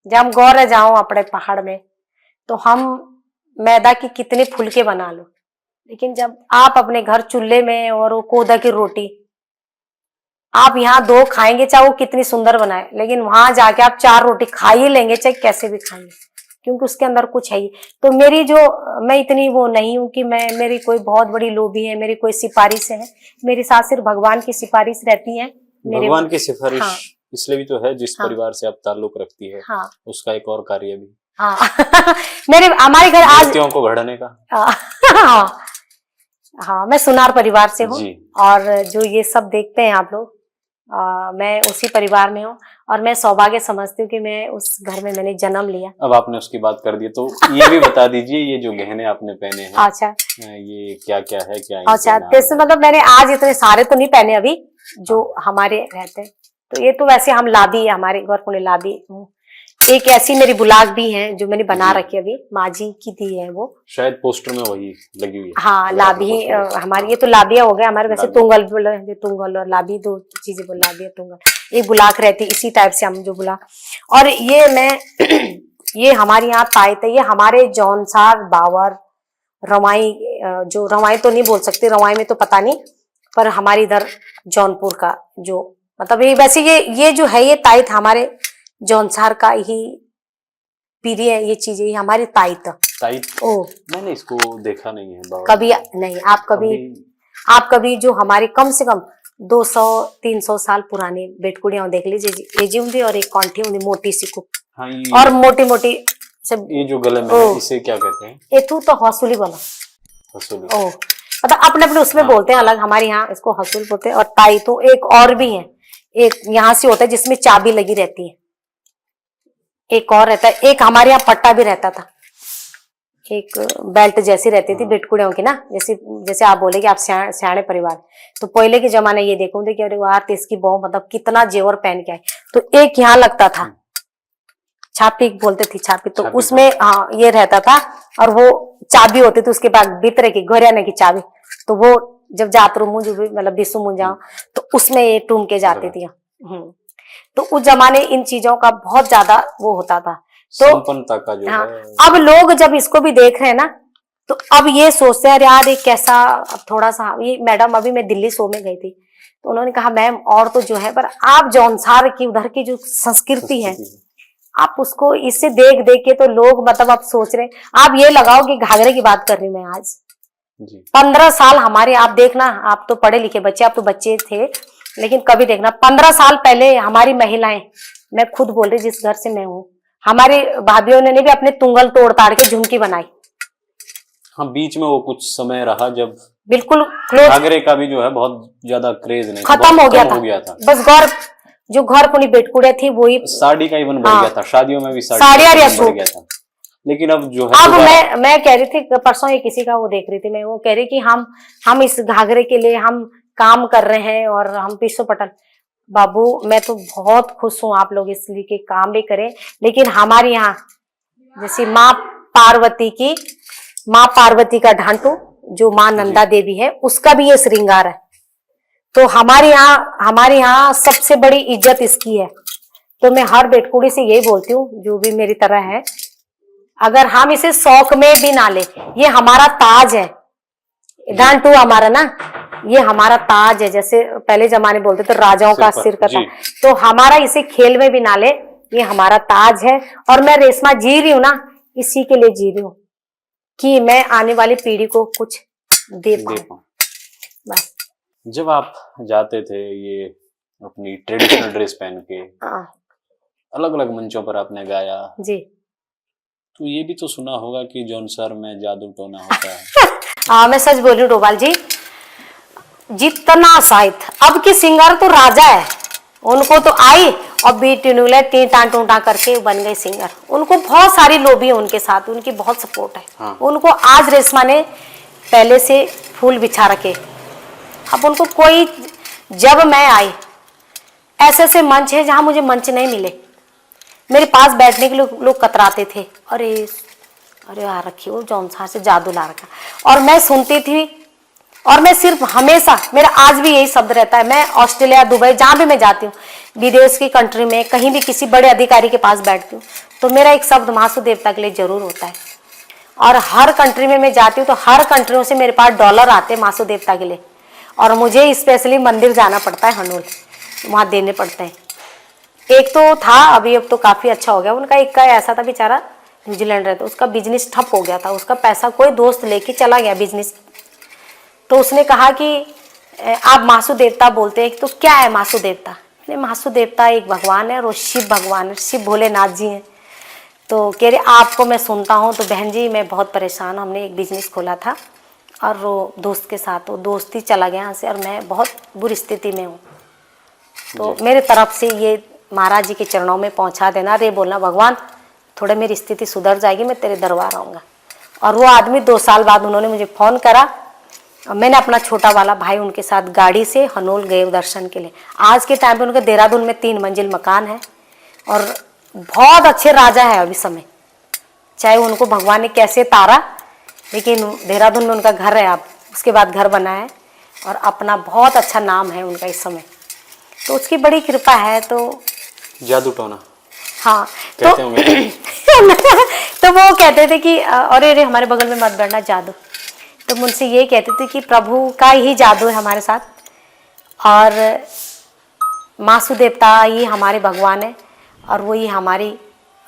जब हम गौर जाओ अपने पहाड़ में तो हम मैदा की कितने फुलके बना लो, लेकिन जब आप अपने घर चूल्हे में और वो कोदा की रोटी आप यहाँ 2 खाएंगे चाहे वो कितनी सुंदर बनाए, लेकिन वहां जाके आप 4 रोटी खा ही लेंगे चाहे कैसे भी खाएंगे, क्योंकि उसके अंदर कुछ है ही। तो मेरी जो, मैं इतनी वो नहीं हूँ कि मेरी कोई बहुत बड़ी लोभी है, मेरी कोई सिफारिश है। मेरे साथ सिर्फ भगवान की सिफारिश रहती है। भगवान की सिफारिश हाँ, इसलिए भी तो है, जिस हाँ, परिवार से आप ताल्लुक रखती है हाँ, उसका एक और कार्य भी, हाँ हमारे घर आज मूर्तियों को गढ़ने का। हाँ, हाँ, मैं सुनार परिवार से हूँ, जी। और जो ये सब देखते हैं आप लोग, मैं उसी परिवार में हूँ, और मैं सौभाग्य समझती हूँ कि मैं उस घर में मैंने जन्म लिया। अब आपने उसकी बात कर दी तो ये भी बता दीजिए, ये जो गहने आपने पहने हैं, अच्छा, ये क्या क्या है, क्या अच्छा, इनके नाम जैसे है? मतलब मैंने आज इतने सारे तो नहीं पहने अभी, जो हमारे रहते हैं। तो ये तो वैसे हम लादी है, हमारे घर को लादी। एक ऐसी मेरी बुलाक भी है जो मैंने बना जी। रखी है, अभी माँ जी की दी है वो। शायद पोस्टर में वही लगी हुई है। हाँ, अगर आपने लाभी पोस्टर देखा। हमारी, ये तो लाबिया हो गया हमारे, वैसे लाबिया। तुंगल बोले, तुंगल और लाभी 2 चीजें बोल, लाबिया तुंगल। एक बुलाक रहती इसी टाइप से हम जो बुला। और ये मैं ये हमारे यहाँ तायत है, ये हमारे जौनसार, बावर, रवाई, जो रवाई तो नहीं बोल सकते, रवाई में तो पता नहीं, पर हमारे इधर जौनपुर का जो, मतलब ये वैसे ये जो है ये तायत हमारे जौनसार का ही पीढ़ी है, ये चीजें ये हमारी तायत। ताइट, ओ, मैंने इसको देखा नहीं है बाबा। कभी नहीं, आप कभी जो हमारे कम से कम 200-300 साल पुराने बेटकुड़ियां देख लीजिए, ये जी होंगी और एक कौंठी होंगी मोटी सी कुप, हाँ, और मोटी मोटी से, ये जो गले में है इसे क्या कहते हैं? एथू तो हौसुली बोला। हसूली। ओ, मतलब अपने अपने उसमें बोलते हैं अलग, हमारे यहाँ इसको हसूल बोलते हैं। और ताई तो एक और भी है, एक यहाँ से होता है जिसमें चाबी लगी रहती है, एक और रहता है, एक हमारे यहाँ पट्टा भी रहता था, एक बेल्ट जैसी रहती थी बेटकुड़ियों की ना, जैसे आप बोले कि आप सियाने परिवार, तो पहले के जमाने ये देखो कि अरे वाह इसकी बहू मतलब कितना जेवर पहन के आए। तो एक यहाँ लगता था, छापी बोलते थी, छापी, तो उसमें हाँ ये रहता था, और वो चाबी होती थी उसके बाद भीतर की घरियाने की चाबी, तो वो जब जातरू मुझ मतलब बिसु मुझ जाओ तो उसमें ये टूम के जाती थी। तो उस जमाने इन चीजों का बहुत ज्यादा वो होता था। तो संपन्नता का जो हाँ, है, अब लोग जब इसको भी देख रहे हैं ना, तो अब ये सोचते हैं यार ये कैसा, अब थोड़ा सा ये मैडम, अभी मैं दिल्ली शो में गई थी तो उन्होंने कहा मैम और तो जो है, पर आप जौनसार की उधर की जो संस्कृति है आप उसको इससे देख देख के तो लोग मतलब अब सोच रहे हैं। आप ये लगाओ कि घाघरे की बात कर रही हूँ मैं आज, 15 साल हमारे, आप देखना, आप तो पढ़े लिखे बच्चे, आप तो बच्चे थे, लेकिन कभी देखना 15 साल पहले हमारी महिलाएं, मैं खुद बोल रही जिस घर से मैं हूँ, हमारी भाभीयों ने भी अपने तुंगल तोड़ ताड़ के झुमकी बनाई। हाँ, बीच में वो कुछ समय रहा जब बिल्कुल घाघरे का भी जो है बहुत ज्यादा क्रेज नहीं, खत्म हो गया था। बस घर जो घर पुनी बेटकुड़िया थी वही, साड़ी का इवन बढ़ गया था, शादियों में भी साड़ी बढ़ गया था। लेकिन अब जो है, अब मैं कह रही थी परसों, ये किसी का वो देख रही थी मैं, वो कह रही कि हम इस घाघरे के लिए हम काम कर रहे हैं और हम पिसो पटल। बाबू मैं तो बहुत खुश हूँ आप लोग इसलिए के काम भी करें, लेकिन हमारे यहाँ जैसे माँ पार्वती का ढांटू जो माँ नंदा देवी है उसका भी ये श्रृंगार है। तो हमारे यहाँ सबसे बड़ी इज्जत इसकी है। तो मैं हर बेटकुड़ी से यही बोलती हूँ जो भी मेरी तरह है, अगर हम इसे शौक में भी ना ले, ये हमारा ताज है, ढांटू हमारा ना, ये हमारा ताज है। जैसे पहले जमाने बोलते थे राजाओं का सिर का था, तो हमारा इसे खेल में भी ना ले, ये हमारा ताज है। और मैं रेशमा जी रही हूँ ना, इसी के लिए जी रही हूँ कि मैं आने वाली पीढ़ी को कुछ दे पाऊं। बस जब आप जाते थे ये अपनी ट्रेडिशनल ड्रेस पहन के अलग अलग मंचों पर आपने गाया जी, तो ये भी तो सुना होगा कि जौनसार में जादू टोना होता है। मैं सच बोल रही हूँ डोभाल जी, जितना साहित्य अब की सिंगर तो राजा है, उनको तो आई और बीट टीटा टूटा करके बन गए सिंगर। उनको बहुत सारी लोबी है उनके साथ, उनकी बहुत सपोर्ट है। हाँ। उनको आज रेशमा ने पहले से फूल बिछा रखे। अब उनको कोई, जब मैं आई ऐसे ऐसे मंच है जहां मुझे मंच नहीं मिले, मेरे पास बैठने के लोग कतराते थे, अरे आ रखी हो जौनसार से जादू ला रखा। और मैं सुनती थी, और मैं सिर्फ हमेशा, मेरा आज भी यही शब्द रहता है, मैं ऑस्ट्रेलिया, दुबई, जहां भी मैं जाती हूँ, विदेश की कंट्री में कहीं भी किसी बड़े अधिकारी के पास बैठती हूँ, तो मेरा एक शब्द महासु देवता के लिए जरूर होता है। और हर कंट्री में मैं जाती हूँ तो हर कंट्रियों से मेरे पास डॉलर आते हैं महासु देवता के लिए, और मुझे स्पेशली मंदिर जाना पड़ता है हनूल। वहाँ देने पड़ते हैं। एक तो था, अभी अब तो काफ़ी अच्छा हो गया उनका। एक का ऐसा था बेचारा, न्यूजीलैंड रहता, उसका बिजनेस ठप हो गया था, उसका पैसा कोई दोस्त लेके चला गया बिजनेस। तो उसने कहा कि आप मासू देवता बोलते हैं, तो क्या है मासू देवता? मासू देवता एक भगवान है और वो शिव भगवान है, शिव भोलेनाथ जी हैं। तो कह रहे आपको मैं सुनता हूँ। तो बहन जी मैं बहुत परेशान हूँ, हमने एक बिजनेस खोला था और वो दोस्त के साथ, वो दोस्त ही चला गया यहाँ से और मैं बहुत बुरी स्थिति में हूँ। तो मेरे तरफ से ये महाराज जी के चरणों में पहुँचा देना, रे बोलना भगवान थोड़ा मेरी स्थिति सुधर जाएगी, मैं तेरे दरबार आऊँगा। और वो आदमी 2 साल बाद उन्होंने मुझे फ़ोन करा और मैंने अपना छोटा वाला भाई उनके साथ गाड़ी से हनोल गए दर्शन के लिए। आज के टाइम पे उनके देहरादून में 3 मंजिल मकान है और बहुत अच्छे राजा है अभी समय। चाहे उनको भगवान ने कैसे तारा, लेकिन देहरादून में उनका घर है, अब उसके बाद घर बना है और अपना बहुत अच्छा नाम है उनका इस समय। तो उसकी बड़ी कृपा है। तो जादू टोना हाँ, कहते होंगे। तो वो कहते थे कि अरे हमारे बगल में मत बैठना जादू। तो मुझसे ये कहते थे कि प्रभु का ही जादू है हमारे साथ और मासू देवता ही हमारे भगवान है और वो ही हमारी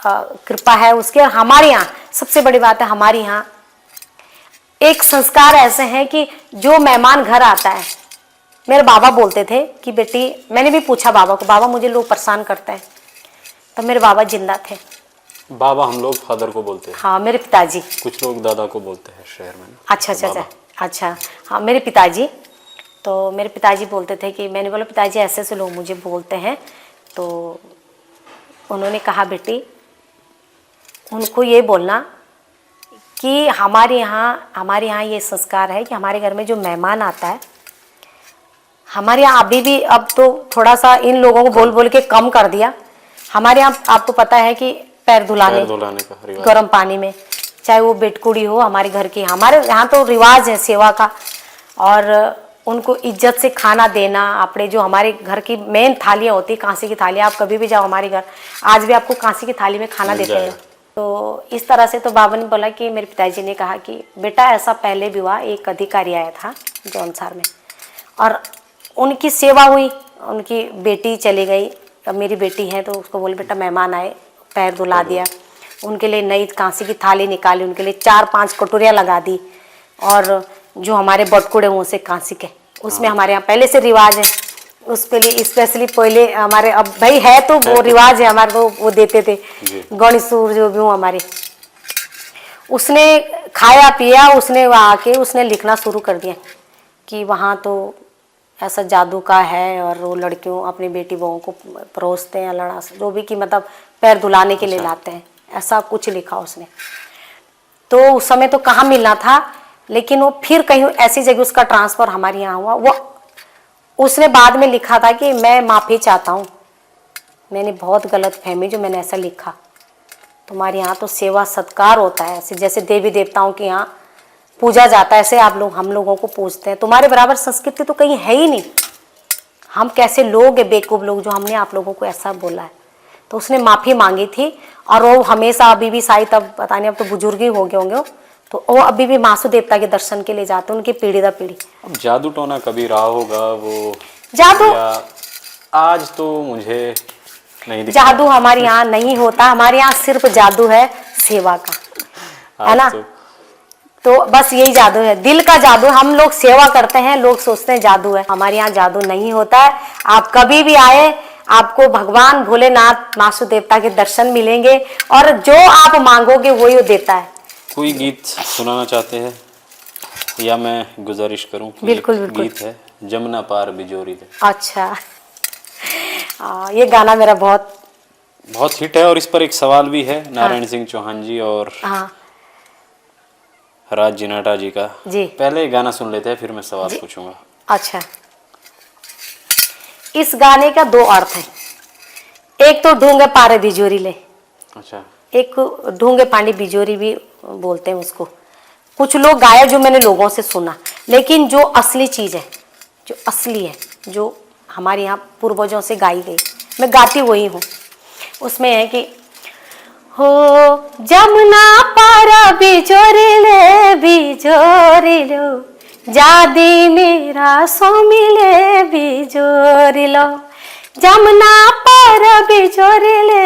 कृपा है उसके। और हमारे यहाँ सबसे बड़ी बात है, हमारे यहाँ एक संस्कार ऐसे हैं कि जो मेहमान घर आता है, मेरे बाबा बोलते थे कि बेटी, मैंने भी पूछा बाबा को, बाबा मुझे लोग परेशान करते हैं, तो मेरे बाबा जिंदा थे। बाबा हम लोग फादर को बोलते हैं। हाँ, मेरे पिताजी। कुछ लोग दादा को बोलते हैं शहर में। अच्छा। हाँ, मेरे पिताजी। तो मेरे पिताजी बोलते थे कि, मैंने बोला पिताजी ऐसे ऐसे लोग मुझे बोलते हैं। तो उन्होंने कहा बेटी उनको ये बोलना कि हमारे यहाँ ये संस्कार है कि हमारे घर में जो मेहमान आता है, हमारे यहाँ अभी भी, अब तो थोड़ा सा इन लोगों को बोल बोल के कम कर दिया। हमारे यहाँ आपको पता है कि पैर धुलाने का गर्म पानी में, चाहे वो बेटकुड़ी हो हमारे घर की, हमारे यहाँ तो रिवाज है सेवा का। और उनको इज्जत से खाना देना, अपने जो हमारे घर की मेन थालियाँ होती, कांसी की थालियाँ, आप कभी भी जाओ हमारे घर आज भी आपको कांसी की थाली में खाना देते हैं। तो इस तरह से तो बाबा ने बोला कि, मेरे पिताजी ने कहा कि बेटा ऐसा पहले भी हुआ, एक अधिकारी आया था जौनसार में और उनकी सेवा हुई, उनकी बेटी चली गई, अब मेरी बेटी है तो उसको बोले बेटा मेहमान आए, पैर धुला दिया, उनके लिए नई कांसी की थाली निकाली, उनके लिए 4-5 कटोरियाँ लगा दी। और जो हमारे बटकुड़े मुँह से कांसी के, उसमें हमारे यहाँ पहले से रिवाज है, उस पे लिए स्पेशली पहले हमारे, अब भाई है तो वो रिवाज है हमारे, तो वो देते थे गणेशूर जो भी हूँ हमारे। उसने खाया पिया, उसने वहाँ आके उसने लिखना शुरू कर दिया कि वहाँ तो ऐसा जादू का है और वो लड़कियों अपनी बेटी बहू को परोसते हैं, लड़ा जो भी कि मतलब पैर धुलाने के लिए लाते हैं, ऐसा कुछ लिखा उसने। तो उस समय तो कहाँ मिलना था, लेकिन वो फिर कहीं ऐसी जगह उसका ट्रांसफ़र हमारे यहाँ हुआ। वो उसने बाद में लिखा था कि मैं माफ़ी चाहता हूँ, मैंने बहुत गलत फहमी जो मैंने ऐसा लिखा। तुम्हारे यहाँ तो सेवा सत्कार होता है, ऐसे जैसे देवी देवताओं के यहाँ पूजा जाता है, ऐसे आप लोग हम लोगों को पूजते हैं। तुम्हारे बराबर संस्कृति तो कहीं है ही नहीं। हम कैसे लोग हैं बेवकूफ़ लोग जो हमने आप लोगों को ऐसा बोला है। तो उसने माफ़ी मांगी थी और वो हमेशा अभी भी शायद, अब पता नहीं, अब तो बुजुर्ग ही हो गए होंगे, तो वो अभी भी मासू देवता के दर्शन के लिए जाते हैं, उनकी पीढ़ी दर पीढ़ी। अब जादू टोना कभी रहा होगा वो जादू, आज तो मुझे नहीं दिखता। जादू हमारे यहाँ नहीं होता, हमारे यहाँ सिर्फ जादू है सेवा का, है ना। तो बस यही जादू है, दिल का जादू। हम लोग सेवा करते हैं, लोग सोचते हैं जादू है, हमारे यहाँ जादू नहीं होता है। आप कभी भी आए, आपको भगवान भोलेनाथ मासू देवता के दर्शन मिलेंगे और जो आप मांगोगे वही वो देता है। कोई गीत सुनाना चाहते हैं या मैं गुजारिश करूं? बिल्कुल बिल्कुल। गीत है जमुना पार बिजोरी दे। अच्छा, ये गाना मेरा बहुत हिट है और इस पर एक सवाल भी है नारायण सिंह चौहान जी और राज जिनाटा जी का जी। पहले गाना सुन लेते हैं फिर मैं सवाल पूछूंगा। अच्छा, इस गाने का 2 अर्थ है, एक तो ढूंगे पारे बिजोरी ले, अच्छा, एक ढूंगे पानी बिजोरी भी बोलते हैं उसको। कुछ लोग गाया जो मैंने लोगों से सुना, लेकिन जो असली चीज़ है, जो असली है, जो हमारे यहाँ पूर्वजों से गाई गई, मैं गाती वही हूँ। उसमें है कि हो जमुना पारा बिजोरी लो जादी मेरा सो मिले बिजोरी लो, जमुना पर बिजोरिलो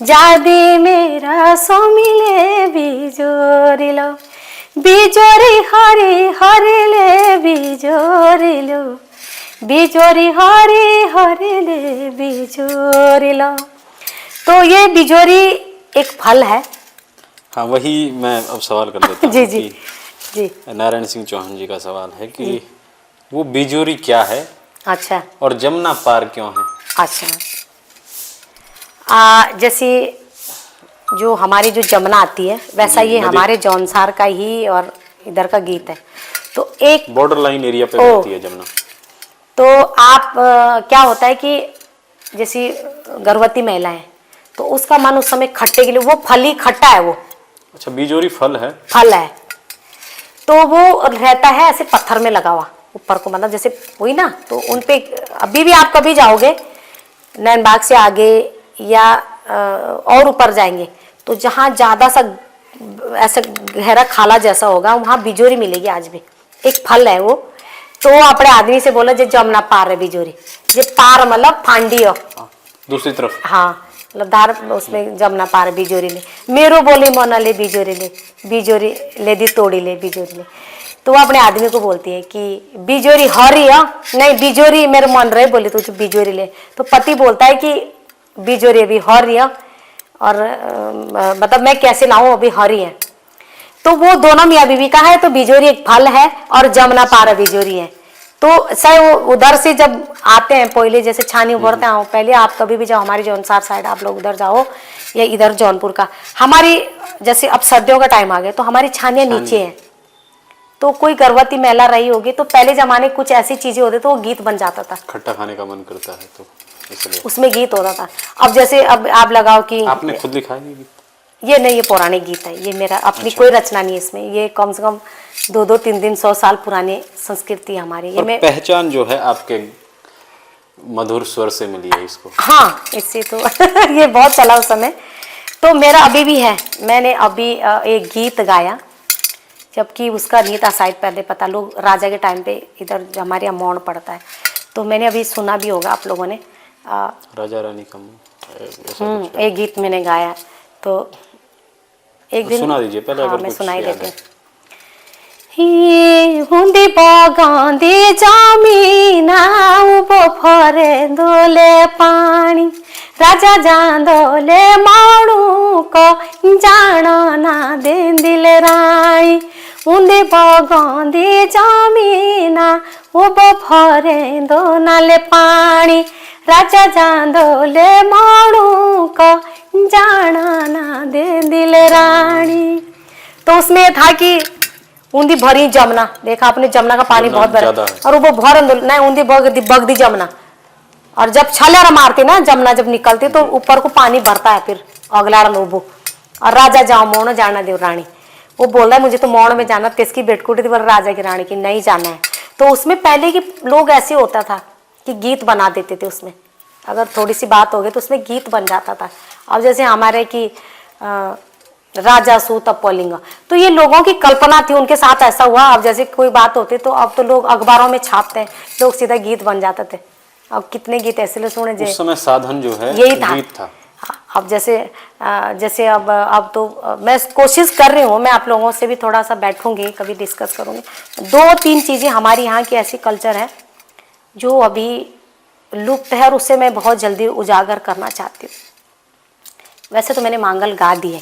जादे मेरा सोमिले बिजोरिलो बिजोरी हरे हरेले बिजोरिलो बिजोरी हरे हरेले बिजोरिलो। तो ये बिजोरी एक फल है। हाँ, वही मैं अब सवाल कर लेता हूँ जी जी जी। नारायण सिंह चौहान जी का सवाल है कि वो बिजोरी क्या है, अच्छा और जमुना पार क्यों है? अच्छा। जैसे जो हमारी जो जमुना आती है वैसा ये हमारे जौनसार का ही और इधर का गीत है। तो एक बॉर्डर लाइन एरिया पे बहती है जमुना। तो आप क्या होता है कि जैसी गर्भवती महिला है तो उसका मन उस समय खट्टे के लिए, वो फल ही खट्टा है वो। अच्छा, बिजोरी फल है? फल है। तो वो रहता है ऐसे पत्थर में लगा हुआ ऊपर को, मतलब जैसे हुई ना, तो उनपे अभी भी आप कभी जाओगे नैन बाग से आगे या और ऊपर जाएंगे तो जहाँ ज्यादा सा ऐसा गहरा खाला जैसा होगा वहां बिजोरी मिलेगी आज भी। एक फल है वो। तो अपने आदमी से बोला जे जमुना पार है बिजोरी, जे पार मतलब फांडी हो दूसरी तरफ। हाँ मतलब धार उसमें जमुना पार है बिजोरी ले। मेरो बोले मोना ले बिजोरी ले दी तोड़ी ले बिजोरी ले। तो वो अपने आदमी को बोलती है कि बिजोरी हरी है, नहीं बिजोरी मेरे मन रहे, बोले तो बिजोरी ले। तो पति बोलता है कि बिजोरी अभी हरी है और मतलब मैं कैसे लाऊं, अभी हरी है। तो वो दोनों मियाँ बीवी का है। तो बिजोरी एक फल है और जमुना पार बिजोरी है। तो सर वो उधर से जब आते हैं पहले जैसे छानी उभरते हैं, पहले आप कभी भी जाओ हमारी जौनसार साइड, आप लोग उधर जाओ या इधर जौनपुर का, हमारी जैसे अब सर्दियों का टाइम आ गया तो हमारी छानियाँ नीचे हैं। तो कोई गर्भवती महिला रही होगी तो पहले जमाने कुछ ऐसी चीजें होती तो वो गीत बन जाता था, खट्टा खाने का मन करता है तो इसलिए उसमें गीत होता था। अब जैसे अब आप लगाओ कि आपने खुद लिखा है ये गीत? ये नहीं, ये पौराणिक गीत है, ये मेरा अपनी कोई रचना नहीं है इसमें। ये कम से कम 2-2, 3-3, 100 साल पुरानी संस्कृति है हमारी। ये मैं पहचान जो है आपके मधुर स्वर से मिली है इसको। हाँ इससे तो ये बहुत चला उस समय। तो मेरा अभी भी है, मैंने अभी एक गीत गाया जबकि उसका नहीं था साइड पहले पता, लोग राजा के टाइम पे इधर हमारे यहाँ मौन पड़ता है तो मैंने अभी सुना भी होगा आप लोगों ने। राजा रानी का एक गीत मैंने गाया। तो एक दिन सुना दीजिए पहले। हाँ, अगर मैं कुछ सुनाई याद देती है। हूँ हुंदी बागांदी जामीना उबो फरे दोले पानी राजा जांदोले माणू को जाना ना दे दिल राई। उंदी बागांदी जामीना उबो फरे दो नाले पानी राजा जांदोले माणू को जाना ना दे दिल रानी। तो उसमें था कि ऊंदी भरी जमुना, देखा आपने जमुना का पानी बहुत भरा और वो भर नहीं ऊंदी बगदी जमुना, और जब छलर मारती ना जमुना जब निकलती तो ऊपर को पानी भरता है फिर अगला लोबो। और राजा जाओ मोण जाना देव रानी, वो बोल रहा है मुझे तो मोण में जाना, किसकी बेटकुटी थी पर राजा की रानी की नहीं जाना है। तो उसमें पहले के लोग ऐसे होता था कि गीत बना देते थे, उसमें अगर थोड़ी सी बात हो गई तो उसमें गीत बन जाता था। अब जैसे हमारे की राजा सूत पोलिंग, तो ये लोगों की कल्पना थी, उनके साथ ऐसा हुआ। अब जैसे कोई बात होती तो अब तो लोग अखबारों में छापते हैं, लोग सीधा गीत बन जाते थे। अब कितने गीत ऐसे सुने उस समय साधन जो है यही था, गीत था। अब जैसे अब तो मैं कोशिश कर रही हूँ, मैं आप लोगों से भी थोड़ा सा बैठूंगी, कभी डिस्कस करूंगी। 2-3 चीजें हमारी यहाँ की ऐसी कल्चर है जो अभी लुप्त है और उससे मैं बहुत जल्दी उजागर करना चाहती हूँ। वैसे तो मैंने मांगल गा दी है,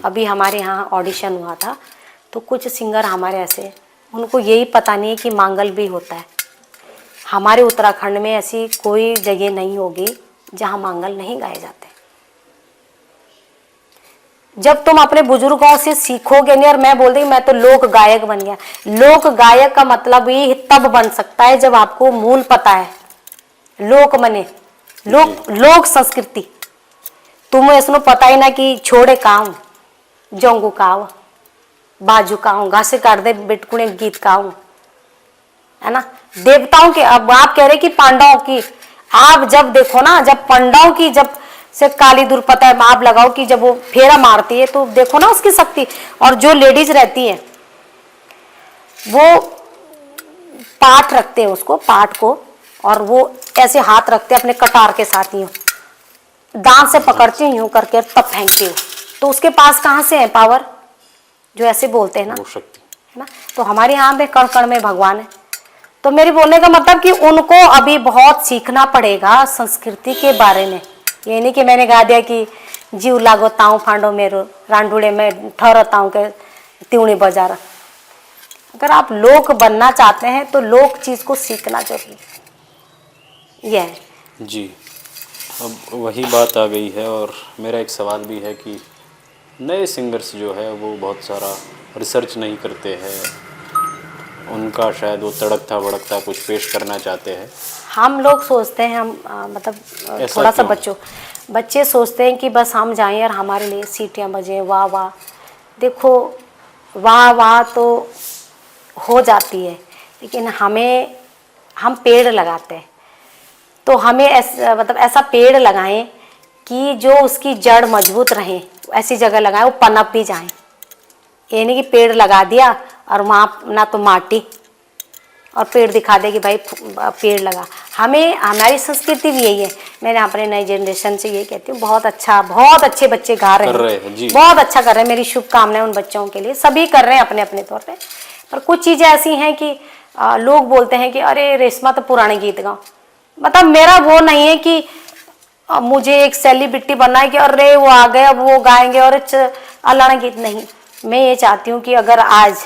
अभी हमारे यहाँ ऑडिशन हुआ था तो कुछ सिंगर हमारे ऐसे, उनको यही पता नहीं है कि मांगल भी होता है। हमारे उत्तराखंड में ऐसी कोई जगह नहीं होगी जहाँ मांगल नहीं गाए जाते। जब तुम अपने बुजुर्गों से सीखोगे नहीं, और मैं बोल रही मैं तो लोक गायक बन गया। लोक गायक का मतलब ही तब बन सकता है जब आपको मूल पता है। लोक मने लोक संस्कृति, तुम्हें इसमें पता ही ना कि छोड़े काऊ जोंगू काऊ बाजू काऊ घासे काट दे बिटकुणे गीत काऊ, है ना। देवताओं के, अब आप कह रहे कि पांडवों की, आप जब देखो ना, जब पांडवों की जब से काली दुर्पता आप लगाओ कि जब वो फेरा मारती है तो देखो ना उसकी शक्ति। और जो लेडीज रहती है वो पाठ रखते हैं उसको, पाठ को, और वो ऐसे हाथ रखते अपने कटार के साथ यूं दांत से पकड़ते यूं करके तब फेंकते हो। तो उसके पास कहाँ से है पावर, जो ऐसे बोलते हैं ना, वो शक्ति। है ना। तो हमारे यहाँ में कण कण में भगवान है। तो मेरे बोलने का मतलब कि उनको अभी बहुत सीखना पड़ेगा संस्कृति के बारे में। ये नहीं कि मैंने गा दिया कि जीव लागो ताऊ फांडो मेरो रांडुड़े में ठहरताऊं के त्यूणी बाजार। अगर आप लोक बनना चाहते हैं तो लोक चीज को सीखना जरूरी यह है। जी, अब वही बात आ गई है। और मेरा एक सवाल भी है कि नए सिंगर्स जो है वो बहुत सारा रिसर्च नहीं करते हैं, उनका शायद वो तड़कता भड़कता कुछ पेश करना चाहते हैं। हम लोग सोचते हैं हम मतलब ऐसा थोड़ा सा क्यों? बच्चे सोचते हैं कि बस हम जाएं और हमारे लिए सीटियां बजें, वाह वाह। देखो वाह वाह तो हो जाती है, लेकिन हम पेड़ लगाते हैं तो हमें मतलब ऐसा पेड़ लगाएं कि जो उसकी जड़ मजबूत रहे, ऐसी जगह लगाएं वो पनप भी जाए। ये नहीं कि पेड़ लगा दिया और वहाँ ना तो माटी और पेड़ दिखा दे कि भाई पेड़ लगा। हमारी संस्कृति भी यही है। मैंने अपने नई जनरेशन से ये कहती हूँ, बहुत अच्छे बच्चे गा रहे हैं जी। बहुत अच्छा कर रहे हैं। मेरी शुभकामनाएं उन बच्चों के लिए, सभी कर रहे हैं अपने अपने तौर पे। पर कुछ चीज़ें ऐसी हैं कि लोग बोलते हैं कि अरे रेशमा तो पुराने गीत गाओ। मतलब मेरा वो नहीं है कि मुझे एक सेलिब्रिटी बनना है कि अरे वो आ गए अब वो गाएंगे और अलाना गीत नहीं। मैं ये चाहती हूँ कि अगर आज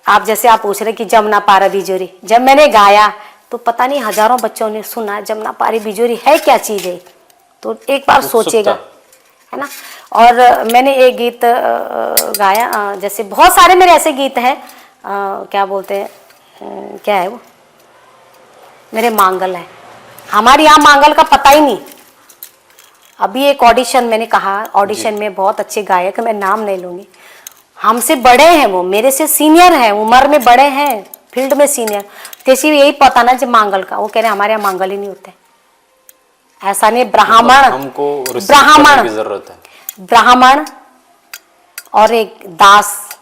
आप जैसे आप पूछ रहे कि जमुना पारा बिजोरी, जब मैंने गाया तो पता नहीं हजारों बच्चों ने सुना जमुना पारी बिजोरी है क्या चीज़ है, तो एक बार सोचेगा, है ना। और मैंने एक गीत गाया, जैसे बहुत सारे मेरे ऐसे गीत हैं, क्या बोलते हैं, क्या है वो, मेरे मांगल है। हमारे यहाँ मांगल का पता ही नहीं। अभी एक ऑडिशन मैंने कहा, ऑडिशन में बहुत अच्छे गायक, मैं नाम नहीं लूँगी, हमसे बड़े हैं, वो मेरे से सीनियर हैं, उम्र में बड़े हैं, फील्ड में सीनियर। किसी यही पता ना जब मांगल का, वो कह रहे हमारे यहाँ मांगल ही नहीं होते। ऐसा नहीं, ब्राह्मण, हमको ब्राह्मण की जरूरत है। ब्राह्मण और एक दास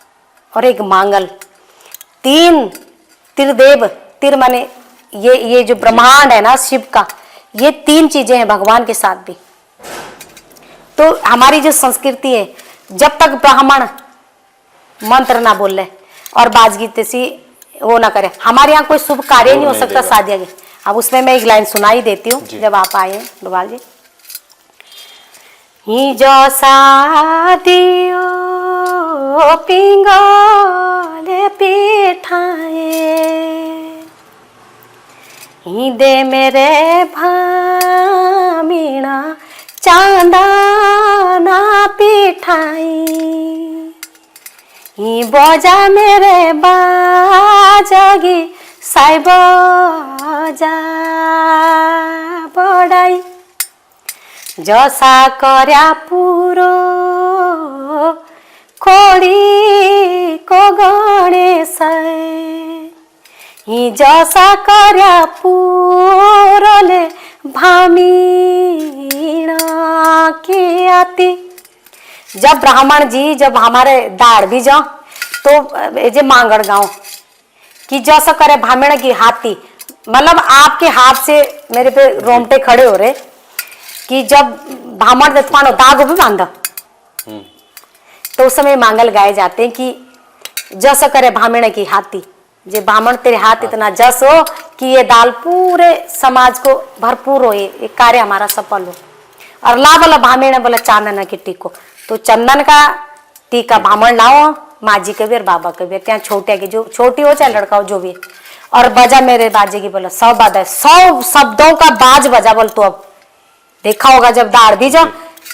और एक मांगल, तीन त्रिदेव, तिर माने ये जो ब्रह्मांड है ना शिव का, ये तीन चीजें हैं भगवान के साथ भी। तो हमारी जो संस्कृति है, जब तक ब्राह्मण मंत्र ना बोल ले और बाजगीत सी वो ना करे, हमारे यहाँ कोई शुभ कार्य नहीं हो सकता शादी के। अब उसमें मैं एक लाइन सुनाई देती हूँ जब आप आए हैं डोभाल जी। ही जो शादियो पिंगले पिठाए, ही दे मेरे भामीना चांदाना पिठाई, ही बजा मेरे बाजगी साई बजा बड़ाई, जसा कर्या पुरो कोड़ी को गणेश, ही जसा कर्या पुरोले भामीना की आती। जब ब्राह्मण जी जब हमारे दाढ़ भी जाओ तो जे मांगड़ गाँव कि जैसा करे भामेड़ की हाथी, मतलब आपके हाथ से मेरे पे रोमटे खड़े हो रहे कि जब भामड़ दत्पानो दाग भी बांधा तो उस समय मांगल गाए जाते हैं कि जैसा करे भामेड़ की हाथी, जे ब्राह्मण तेरे हाथ इतना जस हो कि ये दाल पूरे समाज को भरपूर हो, ये कार्य हमारा सफल हो। और ला बोला भामेड़ बोला चांदन की टीको, तो चंदन का टीका ब्राह्मण लाओ, माँ जी के भी और बाबा के भी, त्या छोटे की जो छोटी हो चाहे लड़का हो जो भी, और बजा मेरे बाजे की बोला 100 बाजा, 100 शब्दों का बाज बजा बोल। तो अब देखा होगा जब दाल भी जाओ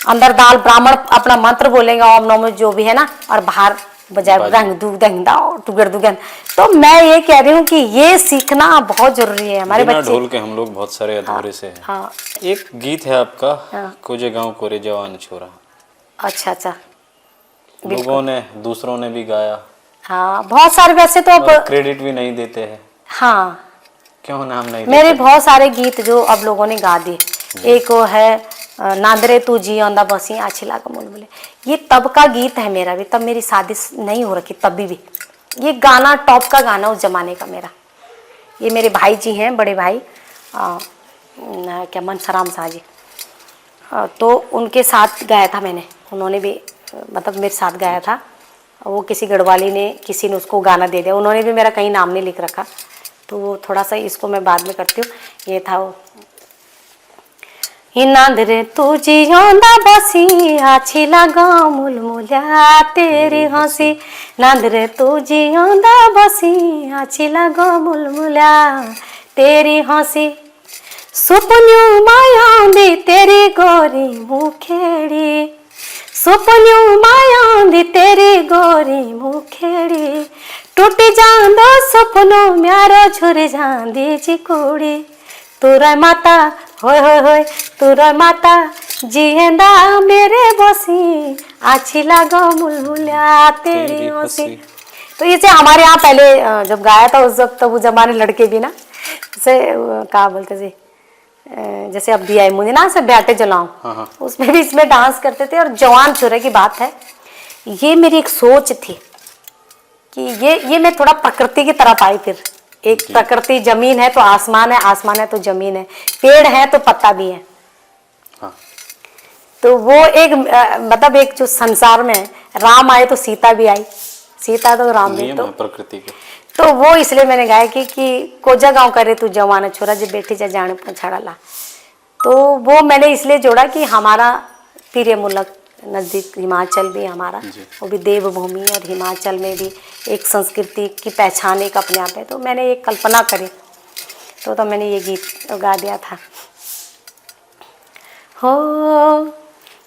अंदर दाल ब्राह्मण अपना मंत्र बोलेंगे ओम नमः जो भी है ना, और बाहर बजाय रंग दुगन दाओ टुगर दुगन। तो मैं ये कह रही हूँ कि ये सीखना बहुत जरूरी है हमारे बच्चे। ढोल के हम लोग बहुत सारे अधूरे से हैं। हाँ। एक गीत है आपका, कोजे गाँव कोरे जवान छोरा। अच्छा अच्छा, लोगों ने दूसरों ने भी गाया। हाँ बहुत सारे, वैसे तो अब क्रेडिट भी नहीं देते हैं। हाँ क्यों नाम नहीं मेरे देते? बहुत सारे गीत जो अब लोगों ने गा दिए। एक वो है नादरे तू जी आंदा बसी आछिला का मूल बोले, ये तब का गीत है मेरा भी, तब मेरी शादी नहीं हो रखी तभी भी। ये गाना टॉप का गाना उस जमाने का मेरा, ये मेरे भाई जी हैं, बड़े भाई क्या मनसराम शाह जी। तो उनके साथ गाया था मैंने, उन्होंने भी मतलब मेरे साथ गाया था। वो किसी गढ़वाली ने, किसी ने उसको गाना दे दिया, उन्होंने भी मेरा कहीं नाम नहीं लिख रखा, तो वो थोड़ा सा इसको मैं बाद में करती हूँ। ये था वो, नांदरे तू जियोंदा बसी आछी लगा मुलमुला तेरी हंसी, नांदरे तू जियोंदा बसी आछी लगा मुलमुला तेरी हंसी, सुपन्यू माया दी तेरी गोरी मुखेड़ी, सुपन्यू माया दी तेरी गोरी मुखेड़ी, टूट जांदो सपनो म्यारो झुर जांदी चिकुड़ी, तुरा माता होय होय होय तुरा माता जिएंदा मेरे बसी आछी लागो मुलमुला तेरी हंसी। तो इसे हमारे यहाँ पहले जब गाया था उस वक्त, तब जब हमारे लड़के भी ना जैसे क्या बोलते थे, जैसे अब दिया है मुझे ना से बैटे जलाऊं, उसमें भी इसमें डांस करते थे। और जवान छोरे की बात है, ये मेरी एक सोच थी कि ये मैं थोड़ा प्रकृति की तरफ आई। फिर एक प्रकृति, जमीन है तो आसमान है, आसमान है तो जमीन है, पेड़ है तो पत्ता भी है। हाँ। तो वो एक मतलब एक जो संसार में राम आए तो सीता भी आई, सीता तो राम भी, तो प्रकृति के। तो वो इसलिए मैंने गाया कि कोजा गाँव करे तू जवान छोरा जब बेटी जा जाने पछाड़ा ला। तो वो मैंने इसलिए जोड़ा कि हमारा प्रिय मुल्क नज़दीक हिमाचल भी हमारा, वो भी देवभूमि, और हिमाचल में भी एक संस्कृति की पहचान एक अपने आप है। तो मैंने एक कल्पना करी, तो मैंने ये गीत गा दिया था। हो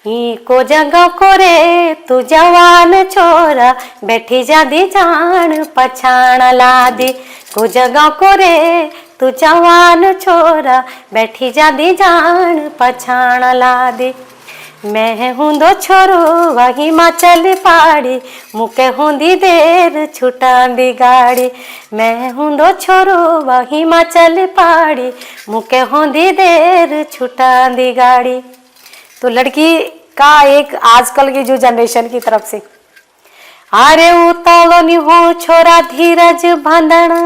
को जगह करे तू जवान छोरा बैठी जादी जान पछाण ला दी, को जगह करे तू जवान छोरा बैठी जादी जान पछाण ला दी, मैं हूँ दो छोरो वह हिमाचल पहाड़ी मुके हुंदी देर छुटांदी गाड़ी, मैं हूँ दो छोरो वह हिमाचल पहाड़ी मुके हुंदी देर छुटांदी गाड़ी। तो लड़की का एक आजकल की जो जनरेशन की तरफ से, अरे उतावलो नी हो छोरा धीरज बंधना,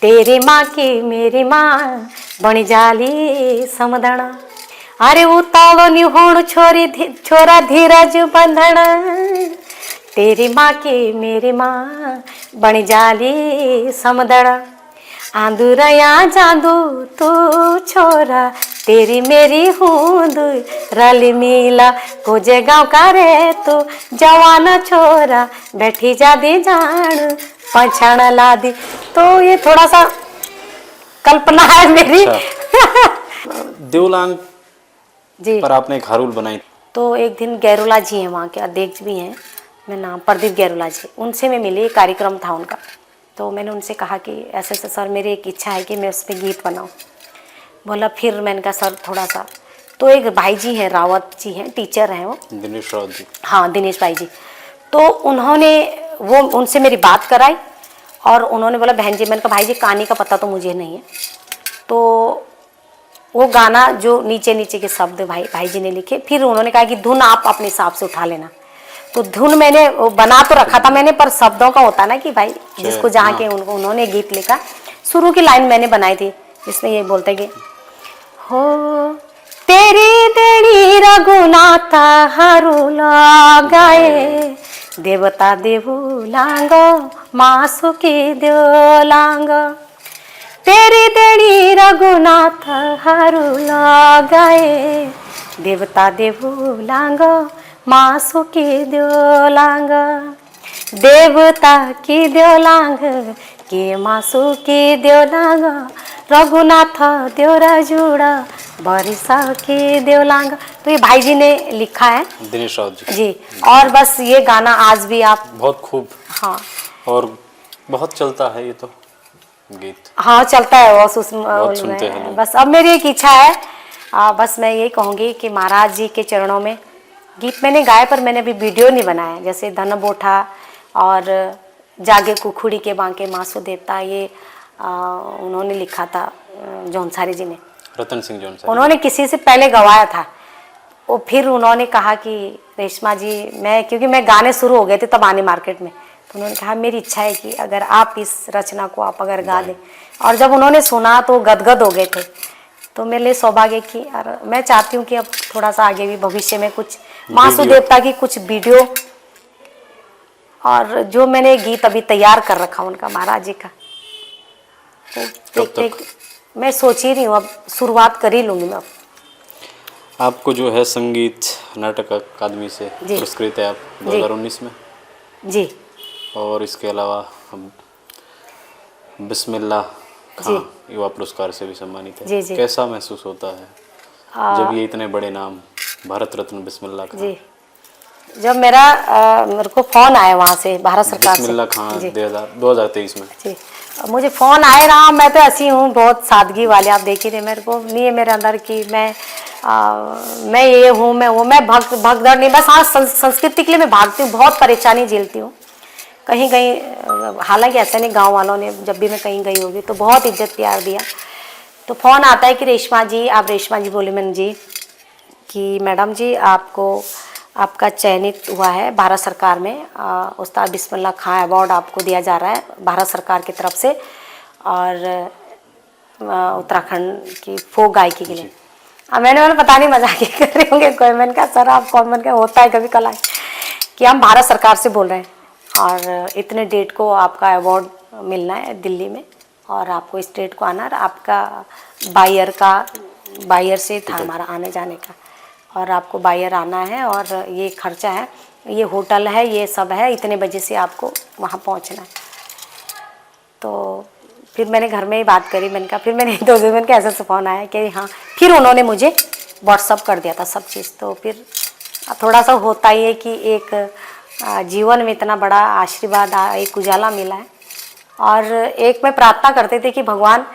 तेरी माँ की मेरी माँ बनी जाली समझना, अरे उतावलो नी हो छोरा धीरज बंधना, तेरी माँ की मेरी माँ बनी जाली समझना, आंदुरया जादू तू छोरा तेरी मेरी हूंद रली मिला, कोजे गाँव का रे तू जवान छोरा बैठी जादी जान पछाण ला दी। तो ये थोड़ा सा कल्पना है मेरी। देवलांग जी पर आपने एक हारूल बनाई। तो एक दिन गैरोला जी हैं, वहाँ के अध्यक्ष भी हैं, मैं नाम प्रदीप गैरोला जी, उनसे मैं मिली, एक कार्यक्रम था उनका। तो मैंने उनसे कहा कि ऐसे ऐसे सर मेरी एक इच्छा है कि मैं उस पर गीत बनाऊँ। बोला फिर मैंने कहा सर थोड़ा सा, तो एक भाई जी हैं, रावत जी हैं, टीचर हैं वो, दिनेश रावत जी। हाँ दिनेश भाई जी। तो उन्होंने वो उनसे मेरी बात कराई और उन्होंने बोला बहन जी, मैंने कहा भाई जी कहानी का पता तो मुझे नहीं है। तो वो गाना जो नीचे नीचे के शब्द भाई जी ने लिखे, फिर उन्होंने कहा कि धुन आप अपने हिसाब से उठा लेना। तो धुन मैंने बना तो रखा था मैंने, पर शब्दों का होता ना कि भाई जिसको जहाँ के उनको उन्होंने गीत लिखा। शुरू की लाइन मैंने बनाई थी, इसमें ये बोलते कि हो तेरी देनी रघुनाथा हारूला गाए, देवता देवू लांग मासु की देव लांग, तेरी देनी रघुनाथ हारूला गाए, देवता देवू लांग मासु की देव लांग, देवता की देव लांग के मासु की देव लांग, रघुनाथ देवरा जुड़ा बरिसा की देवलांग। तो ये भाई जी ने लिखा है, दिनेश रावत जी। और बस ये गाना आज भी आप बहुत खूब, हाँ, और बहुत चलता है ये तो गीत। हाँ चलता है वो सुनते हैं लोग। बस अब मेरी एक इच्छा है, बस मैं यही कहूँगी कि महाराज जी के चरणों में गीत मैंने गाए, पर मैंने अभी वीडियो नहीं बनाया। जैसे धन बोठा और जागे कुखुड़ी के बांके मासु देवता, ये उन्होंने लिखा था जौनसारी जी ने, रतन सिंह जौनसारी। उन्होंने किसी से पहले गवाया था। वो फिर उन्होंने कहा कि रेशमा जी, मैं क्योंकि मैं गाने शुरू हो गए थे तब आने मार्केट में, तो उन्होंने कहा मेरी इच्छा है कि अगर आप इस रचना को आप अगर गा दें। और जब उन्होंने सुना तो गदगद हो गए थे। तो मेरे लिए सौभाग्य की, और मैं चाहती हूँ कि अब थोड़ा सा आगे भी भविष्य में कुछ मासु देवता की कुछ वीडियो, और जो मैंने गीत अभी तैयार कर रखा उनका महाराज जी का, तो देखते मैं सोच ही रही हूँ, अब शुरुआत कर ही लूँगी मैं अब। आपको जो है संगीत नाटक अकादमी से पुरस्कृत है आप 2019 में जी। और इसके अलावा हम बिस्मिल्लाह खां युवा पुरस्कार से भी सम्मानित है। जी। कैसा महसूस होता है जब ये इतने बड़े नाम भारत रत्न बिस्मिल्लाह खां? जी, जब मेरे को फोन आया वहाँ से भारत सरकार से, बिस्मिल्लाह खां 2023 में जी, मुझे फोन आए रहा, मैं तो ऐसी हूँ बहुत सादगी वाली, आप देख ही रहे, मेरे को नहीं है मेरे अंदर कि मैं ये हूँ, मैं वो, मैं भगदड़ नहीं, बस हाँ संस्कृति के लिए मैं भागती हूँ, बहुत परेशानी झेलती हूँ कहीं कहीं। हालांकि ऐसा नहीं, गांव वालों ने जब भी मैं कहीं गई होगी तो बहुत इज्जत प्यार दिया। तो फ़ोन आता है कि रेशमा जी, आप रेशमा जी बोले मैंने जी कि मैडम जी आपका चयनित हुआ है भारत सरकार में, उस्ताद बिस्मिल्लाह खां अवार्ड आपको दिया जा रहा है भारत सरकार की तरफ से, और उत्तराखंड की फोक गायकी के लिए। अब मैंने पता नहीं मजाक कर रहे होंगे कोई, मैंने कहा सर आप कौन, मैंने कहा होता है कभी कला कि हम भारत सरकार से बोल रहे हैं और इतने डेट को आपका अवार्ड मिलना है दिल्ली में, और आपको इस डेट को आना है, आपका बायर से था हमारा आने जाने का, और आपको बायर आना है, और ये खर्चा है, ये होटल है, ये सब है, इतने बजे से आपको वहाँ पहुँचना है। तो फिर मैंने घर में ही बात करी, मैंने कहा, फिर मैंने 2 दिन में ऐसा से फ़ोन आया कि हाँ, फिर उन्होंने मुझे व्हाट्सअप कर दिया था सब चीज़। तो फिर थोड़ा सा होता ही है कि एक जीवन में इतना बड़ा आशीर्वाद, एक उजाला मिला है। और एक मैं प्रार्थना करते थे कि भगवान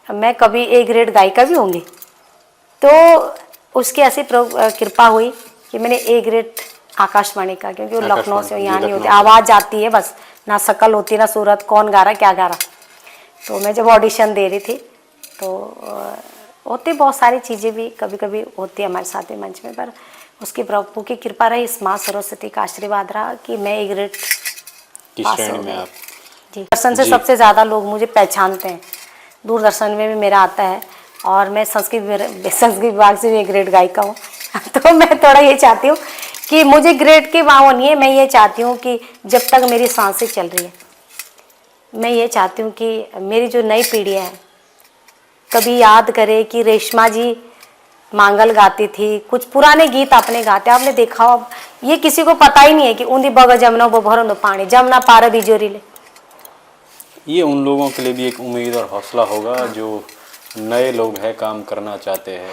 मैं कभी A ग्रेड गायिका भी होंगी, तो उसकी ऐसी कृपा हुई कि मैंने A ग्रेड आकाशवाणी का, क्योंकि वो लखनऊ से यहाँ नहीं होती, आवाज़ जाती है बस, ना शकल होती ना सूरत, कौन गा रहा क्या गा रहा। तो मैं जब ऑडिशन दे रही थी तो होती बहुत सारी चीज़ें भी कभी कभी होती है हमारे साथ में मंच में, पर उसकी प्रभु की कृपा रही, इस माँ सरस्वती का आशीर्वाद रहा कि मैं A ग्रेड पास हो गई। जी, दूरदर्शन से सबसे ज़्यादा लोग मुझे पहचानते हैं, दूरदर्शन में भी मेरा आता है, और मैं संस्कृत विभाग से भी A ग्रेड गायिका हूँ। तो मैं थोड़ा ये चाहती हूँ कि मुझे ग्रेड की वहाँ नहीं है, मैं ये चाहती हूँ कि जब तक मेरी सांसें चल रही है, मैं ये चाहती हूँ कि मेरी जो नई पीढ़ी है कभी याद करे कि रेशमा जी मांगल गाती थी, कुछ पुराने गीत आपने गाते, आपने देखा हो, ये किसी को पता ही नहीं है कि ऊंधी बग जमुना भरो न पानी जमुना पार बिजोरी ले। ये उन लोगों के लिए भी एक उम्मीद और हौसला होगा जो नए लोग हैं, काम करना चाहते हैं,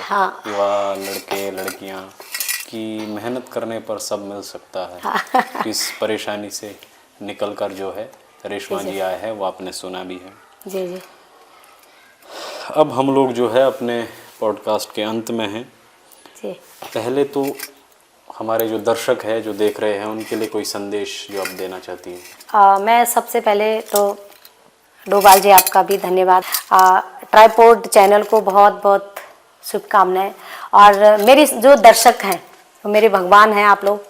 युवा लड़के लड़कियां, कि मेहनत करने पर सब मिल सकता है। इस परेशानी से निकलकर जो है रेशमा जी आए हैं, वो आपने सुना भी है। जी जी। अब हम लोग जो है अपने पॉडकास्ट के अंत में हैं जी। पहले तो हमारे जो दर्शक हैं जो देख रहे हैं उनके लिए कोई संदेश जो आप देना चाहती हैं? मैं सबसे पहले तो डोभाल जी आपका भी धन्यवाद, ट्राइपॉड चैनल को बहुत बहुत शुभकामनाएं, और मेरी जो दर्शक हैं वो मेरे भगवान हैं आप लोग,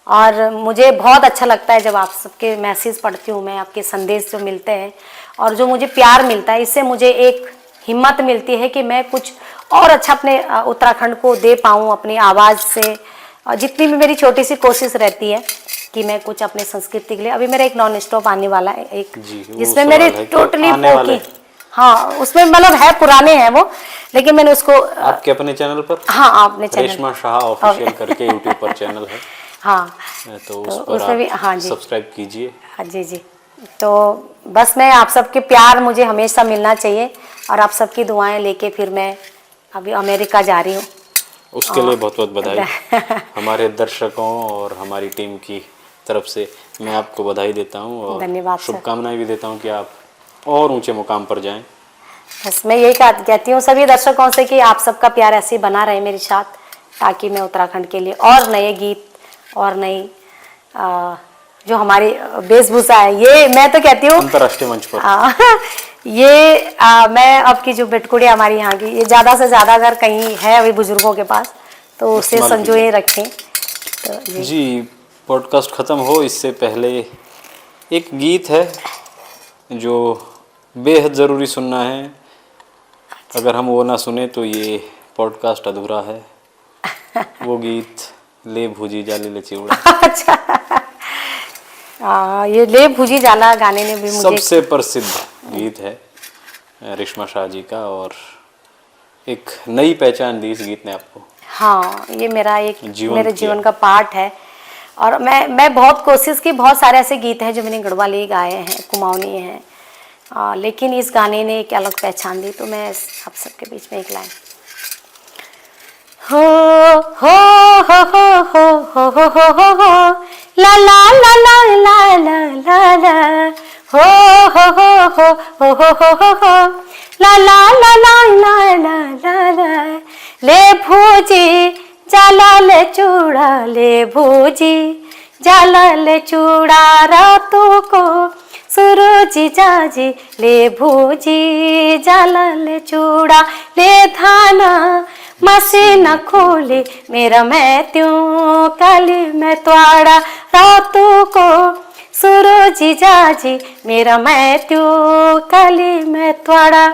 और मुझे बहुत अच्छा लगता है जब आप सबके मैसेज पढ़ती हूँ मैं, आपके संदेश जो मिलते हैं और जो मुझे प्यार मिलता है, इससे मुझे एक हिम्मत मिलती है कि मैं कुछ और अच्छा अपने उत्तराखंड को दे पाऊँ अपनी आवाज़ से, और जितनी भी मेरी छोटी सी कोशिश रहती है कि मैं कुछ अपने संस्कृति के लिए। अभी मेरा एक नॉन स्टॉप आने वाला है एक, जिसमें मेरे टोटली फोकी, हाँ उसमें मतलब है पुराने हैं वो, लेकिन मैंने उसको आपके अपने चैनल पर, हाँ आपने चैनल रेशमा शाह ऑफिशियल करके यूट्यूब पर चैनल है, हाँ तो उस पर उसमें भी हाँ जी सब्सक्राइब कीजिए। हाँ जी जी। तो बस मैं आप सबके प्यार मुझे हमेशा मिलना चाहिए, और आप सबकी दुआएं लेके फिर मैं अभी अमेरिका जा रही हूँ, उसके लिए बहुत बहुत बधाई। हमारे दर्शकों और हमारी टीम की तरफ से मैं आपको बधाई देता हूँ और धन्यवाद, शुभकामनाएं भी देता हूँ कि आप और ऊंचे मुकाम पर जाएं। बस मैं यही कहती हूँ सभी दर्शकों से कि आप सबका प्यार ऐसे ही बना रहे मेरे साथ, ताकि मैं उत्तराखंड के लिए और नए गीत और नई जो हमारी वेशभूषा है, ये मैं तो कहती हूँ अंतर्राष्ट्रीय मंच पर ये मैं अब की जो बेटकुड़िया हमारी यहाँ की, ये ज़्यादा से ज़्यादा अगर कहीं है अभी बुजुर्गों के पास तो उसे संजोए रखें। तो जी पॉडकास्ट ख़त्म हो इससे पहले एक गीत है जो बेहद ज़रूरी सुनना है, अगर हम वो ना सुने तो ये पॉडकास्ट अधूरा है। वो गीत ले भुजी जाले ले चिवड़ा। अच्छा, ये ले भुजी जाला गाने ने भी मुझे सबसे प्रसिद्ध गीत है रेशमा शाह जी का, और एक नई पहचान दी इस गीत ने आपको। हाँ, ये मेरा एक मेरे किया। जीवन का पार्ट है। और मैं बहुत कोशिश की, बहुत सारे ऐसे गीत हैं जो मैंने गढ़वाली गाए हैं, कुमाऊनी हैं, लेकिन इस गाने ने एक अलग पहचान दी। तो मैं आप सबके बीच में एक लाइन, हो हो हो हो हो हो हो हो हो ला ला ला ला ला ला ला ला हो हो हो हो हो हो हो हो हो ला ला ला ला ला ला ला ला ले भूजी जाला ले चूड़ा, ले भूजी जाला ले चूड़ा रातों को सूरजी जाजी, ले भूजी जाला ले चूड़ा ले धाना मसीना खोली मेरा मैं त्यों काली मैं त्वाड़ा रातों को सूरजी जाजी, मेरा मैं त्यों काली मैं त्वाड़ा।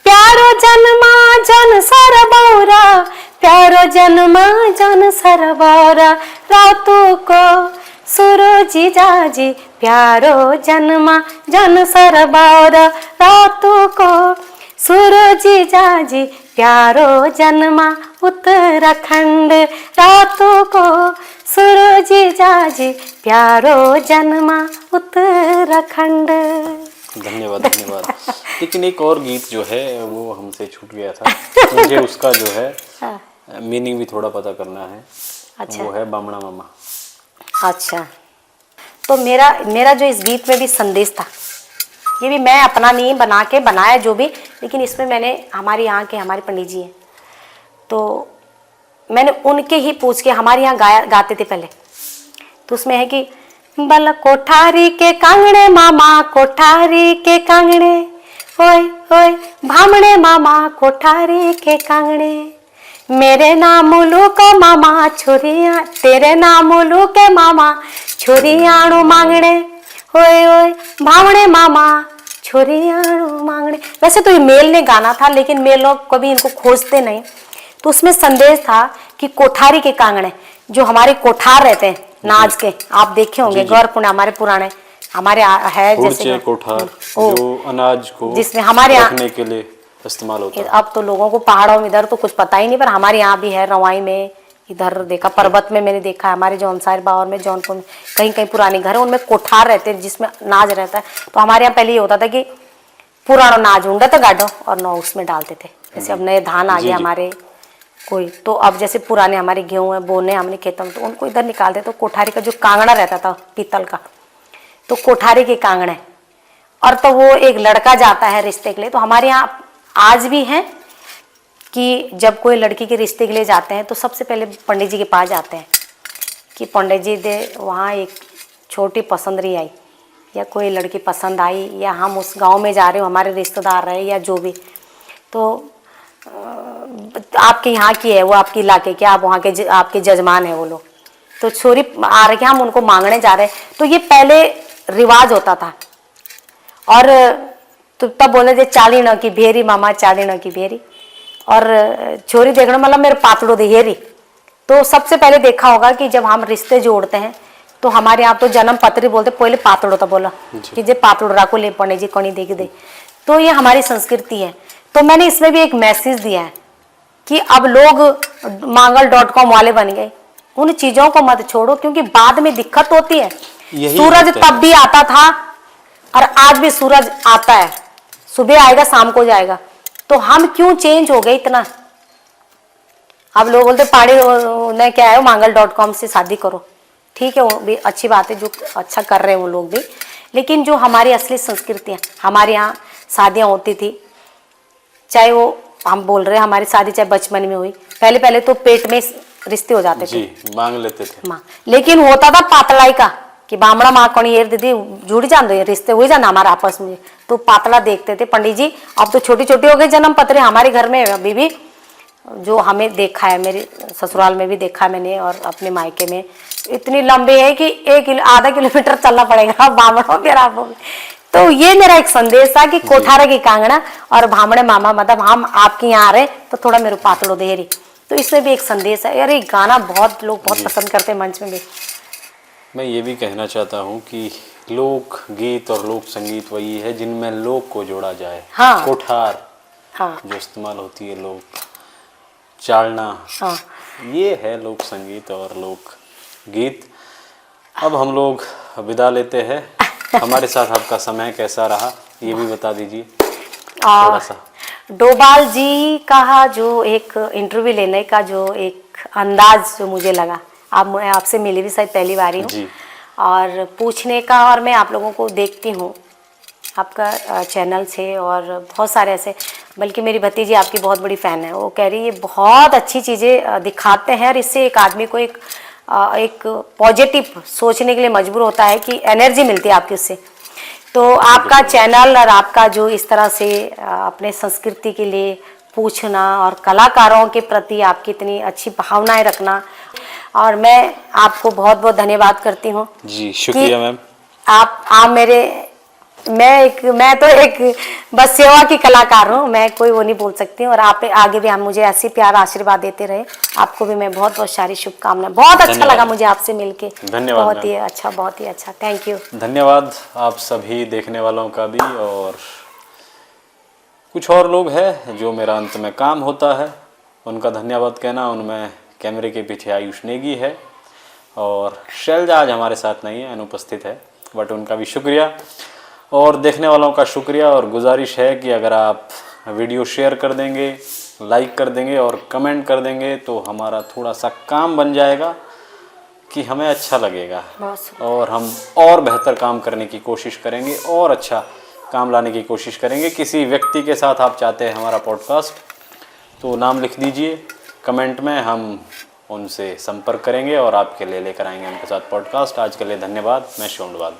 प्यारो जन्मा जन सरबौरा, प्यारो जन्मा जन सरबौरा रातों को सूरजी जाजी, प्यारो जन्मा जन सरबौरा रातों को सूरजी जाजी, प्यारो जन्मा उत्तराखंड रातों को सूरजी जाजी, प्यारो जन्मा उत्तराखंड। धन्यवाद धन्यवाद। लेकिन एक और गीत जो है वो हमसे छूट गया था, मुझे उसका जो है मीनिंग भी थोड़ा पता करना है। अच्छा। वो है बामणा मामा। अच्छा, तो मेरा जो इस गीत में भी संदेश था, ये भी मैं अपना नहीं बनाया जो भी, लेकिन इसमें मैंने हमारे यहाँ के हमारे पंडित जी हैं, तो मैंने उनके ही पूछ के, हमारे यहाँ गाते थे पहले, तो उसमें है कि बल कोठारी के कांगड़े मामा, कोठारी के कांगड़े, ओए ओए भामड़े मामा कोठारी के कांगड़े, मेरे नाम मुलू को मामा छोरिया, तेरे नाम मुलू के मामा छोरियाणु मांगड़े, ओए ओए भावड़े मामा छोरियाणु मांगड़े। वैसे तो ये मेल ने गाना था, लेकिन मेल लोग कभी इनको खोजते नहीं, तो उसमें संदेश था कि कोठारी के कांगड़े, जो हमारे कोठार रहते हैं नाज के, आप देखे होंगे गौर हमारे पुराने हमारे है जैसे कोठार जो अनाज को जिसमें हमारे रखने के लिए इस्तेमाल होता है। अब तो लोगों को पहाड़ों में इधर तो कुछ पता ही नहीं, पर हमारे यहाँ भी है, रवाई में, इधर देखा, पर्वत में मैंने देखा, हमारे जौनसार बावर में, जौनपुर में, कहीं कहीं पुराने घर है उनमें कोठार रहते हैं जिसमें नाज रहता है। तो हमारे यहाँ पहले ये होता था कि पुराना नाज ऊंडा था गाढ़ो और नौ उसमें डालते थे। जैसे अब नए धान आ गए हमारे कोई, तो अब जैसे पुराने हमारे गेहूँ है बोने हमने खेतों में, तो उनको इधर निकालते। तो कोठारी का जो कांगड़ा रहता था पीतल का, तो कोठारी के कांगड़े, और तो वो एक लड़का जाता है रिश्ते के लिए। तो हमारे यहाँ आज भी है कि जब कोई लड़की के रिश्ते के लिए जाते हैं तो सबसे पहले पंडित जी के पास जाते हैं कि पंडित जी दे वहाँ एक छोटी पसंद रही आई, या कोई लड़की पसंद आई, या हम उस गांव में जा रहे हो, हमारे रिश्तेदार रहे या जो भी, तो आपके यहाँ की है वो, आपके इलाके के, आप वहाँ के आपके जजमान है वो लोग, तो छोरी आ रहे, हम उनको मांगने जा रहे हैं। तो ये पहले रिवाज होता था। और तो तब बोले थे चाली न की भेरी मामा, चाली न की भेरी, और छोरी देखने मतलब मेरे पातड़ो दे हेरी। तो सबसे पहले देखा होगा कि जब हम रिश्ते जोड़ते हैं तो हमारे यहाँ तो जन्म पत्री बोलते, पहले पातड़ो था बोला कि जे पातड़ो राको ले पड़े जी कणी देख दे। तो ये हमारी संस्कृति है। तो मैंने इसमें भी एक मैसेज दिया है कि अब लोग mangal.com वाले बन गए, उन चीजों को मत छोड़ो, क्योंकि बाद में दिक्कत होती है। सूरज तब भी आता था और आज भी सूरज आता है, सुबह आएगा शाम को जाएगा, तो हम क्यों चेंज हो गए इतना। अब लोग बोलते पाड़ी ने क्या है mangal.com से शादी करो, ठीक है वो भी अच्छी बात है, जो अच्छा कर रहे हैं वो लोग भी, लेकिन जो हमारी असली संस्कृति है, हमारे यहाँ शादियाँ होती थी, चाहे वो हम बोल रहे हैं हमारी शादी चाहे बचपन में हुई, पहले पहले तो पेट में रिश्ते हो जाते थे, मांग लेते थे माँ, लेकिन होता था पातलाई का कि बामड़ा माँ कौन ये दीदी जुड़ जान दो, रिश्ते हुई जाना हमारा आपस में, तो पातला देखते थे पंडित जी। अब तो छोटी छोटी हो गई जन्म पत्र हमारे घर में अभी भी, जो हमें देखा है, मेरे ससुराल में भी देखा है मैंने और अपने मायके में, इतनी लंबी है कि आधा किलोमीटर चलना पड़ेगा बामणों के राहों में। तो ये मेरा एक संदेश था कि कोठारा की कांगड़ा और भामड़े मामा, मतलब हम आपके यहाँ आ रहे तो थोड़ा मेरे पातड़ो देरी, तो इसमें भी एक संदेश है। यार ये गाना बहुत लोग बहुत पसंद करते हैं मंच में भी। मैं ये भी कहना चाहता हूँ कि लोक गीत और लोक संगीत वही है जिनमें लोक को जोड़ा जाए। हाँ। कोठार हाँ जो इस्तेमाल होती है, लोक चालना, हाँ ये है लोक संगीत और लोक गीत। अब हम लोग विदा लेते हैं। हमारे साथ आपका समय कैसा रहा ये भी बता दीजिए थोड़ा सा। डोभाल जी का जो एक इंटरव्यू लेने का जो एक अंदाज जो मुझे लगा, मैं आपसे मिली भी शायद पहली बार ही हूँ, और पूछने का, और मैं आप लोगों को देखती हूँ आपका चैनल से, और बहुत सारे ऐसे, बल्कि मेरी भतीजी आपकी बहुत बड़ी फ़ैन है, वो कह रही है ये बहुत अच्छी चीज़ें दिखाते हैं और इससे एक आदमी को एक पॉजिटिव सोचने के लिए मजबूर होता है कि एनर्जी मिलती है आपकी उससे। तो आपका चैनल और आपका जो इस तरह से अपने संस्कृति के लिए पूछना और कलाकारों के प्रति आपकी इतनी अच्छी भावनाएं रखना, और मैं आपको बहुत बहुत धन्यवाद करती हूँ। जी शुक्रिया मैम। आप मेरे, मैं तो एक बस सेवा की कलाकार हूँ, मैं कोई वो नहीं बोल सकती हूँ। और आप आगे भी हम मुझे ऐसी प्यार आशीर्वाद देते रहे। आपको भी मैं बहुत बहुत सारी शुभकामनाएं। बहुत अच्छा लगा मुझे आपसे मिलके। धन्यवाद। बहुत ही अच्छा, बहुत ही अच्छा। Thank you. धन्यवाद आप सभी देखने वालों का भी। और कुछ और लोग हैं जो मेरा अंत में काम होता है, उनका धन्यवाद कहना। उनमें कैमरे के पीछे आयुष नेगी है और शैलजा आज हमारे साथ नहीं है, अनुपस्थित है, बट उनका भी शुक्रिया। और देखने वालों का शुक्रिया और गुजारिश है कि अगर आप वीडियो शेयर कर देंगे, लाइक कर देंगे और कमेंट कर देंगे तो हमारा थोड़ा सा काम बन जाएगा कि हमें अच्छा लगेगा और हम और बेहतर काम करने की कोशिश करेंगे और अच्छा काम लाने की कोशिश करेंगे। किसी व्यक्ति के साथ आप चाहते हैं हमारा पॉडकास्ट तो नाम लिख दीजिए कमेंट में, हम उनसे संपर्क करेंगे और आपके लिए लेकर आएंगे उनके साथ पॉडकास्ट। आज के लिए धन्यवाद। मैं शिवम डोभाल।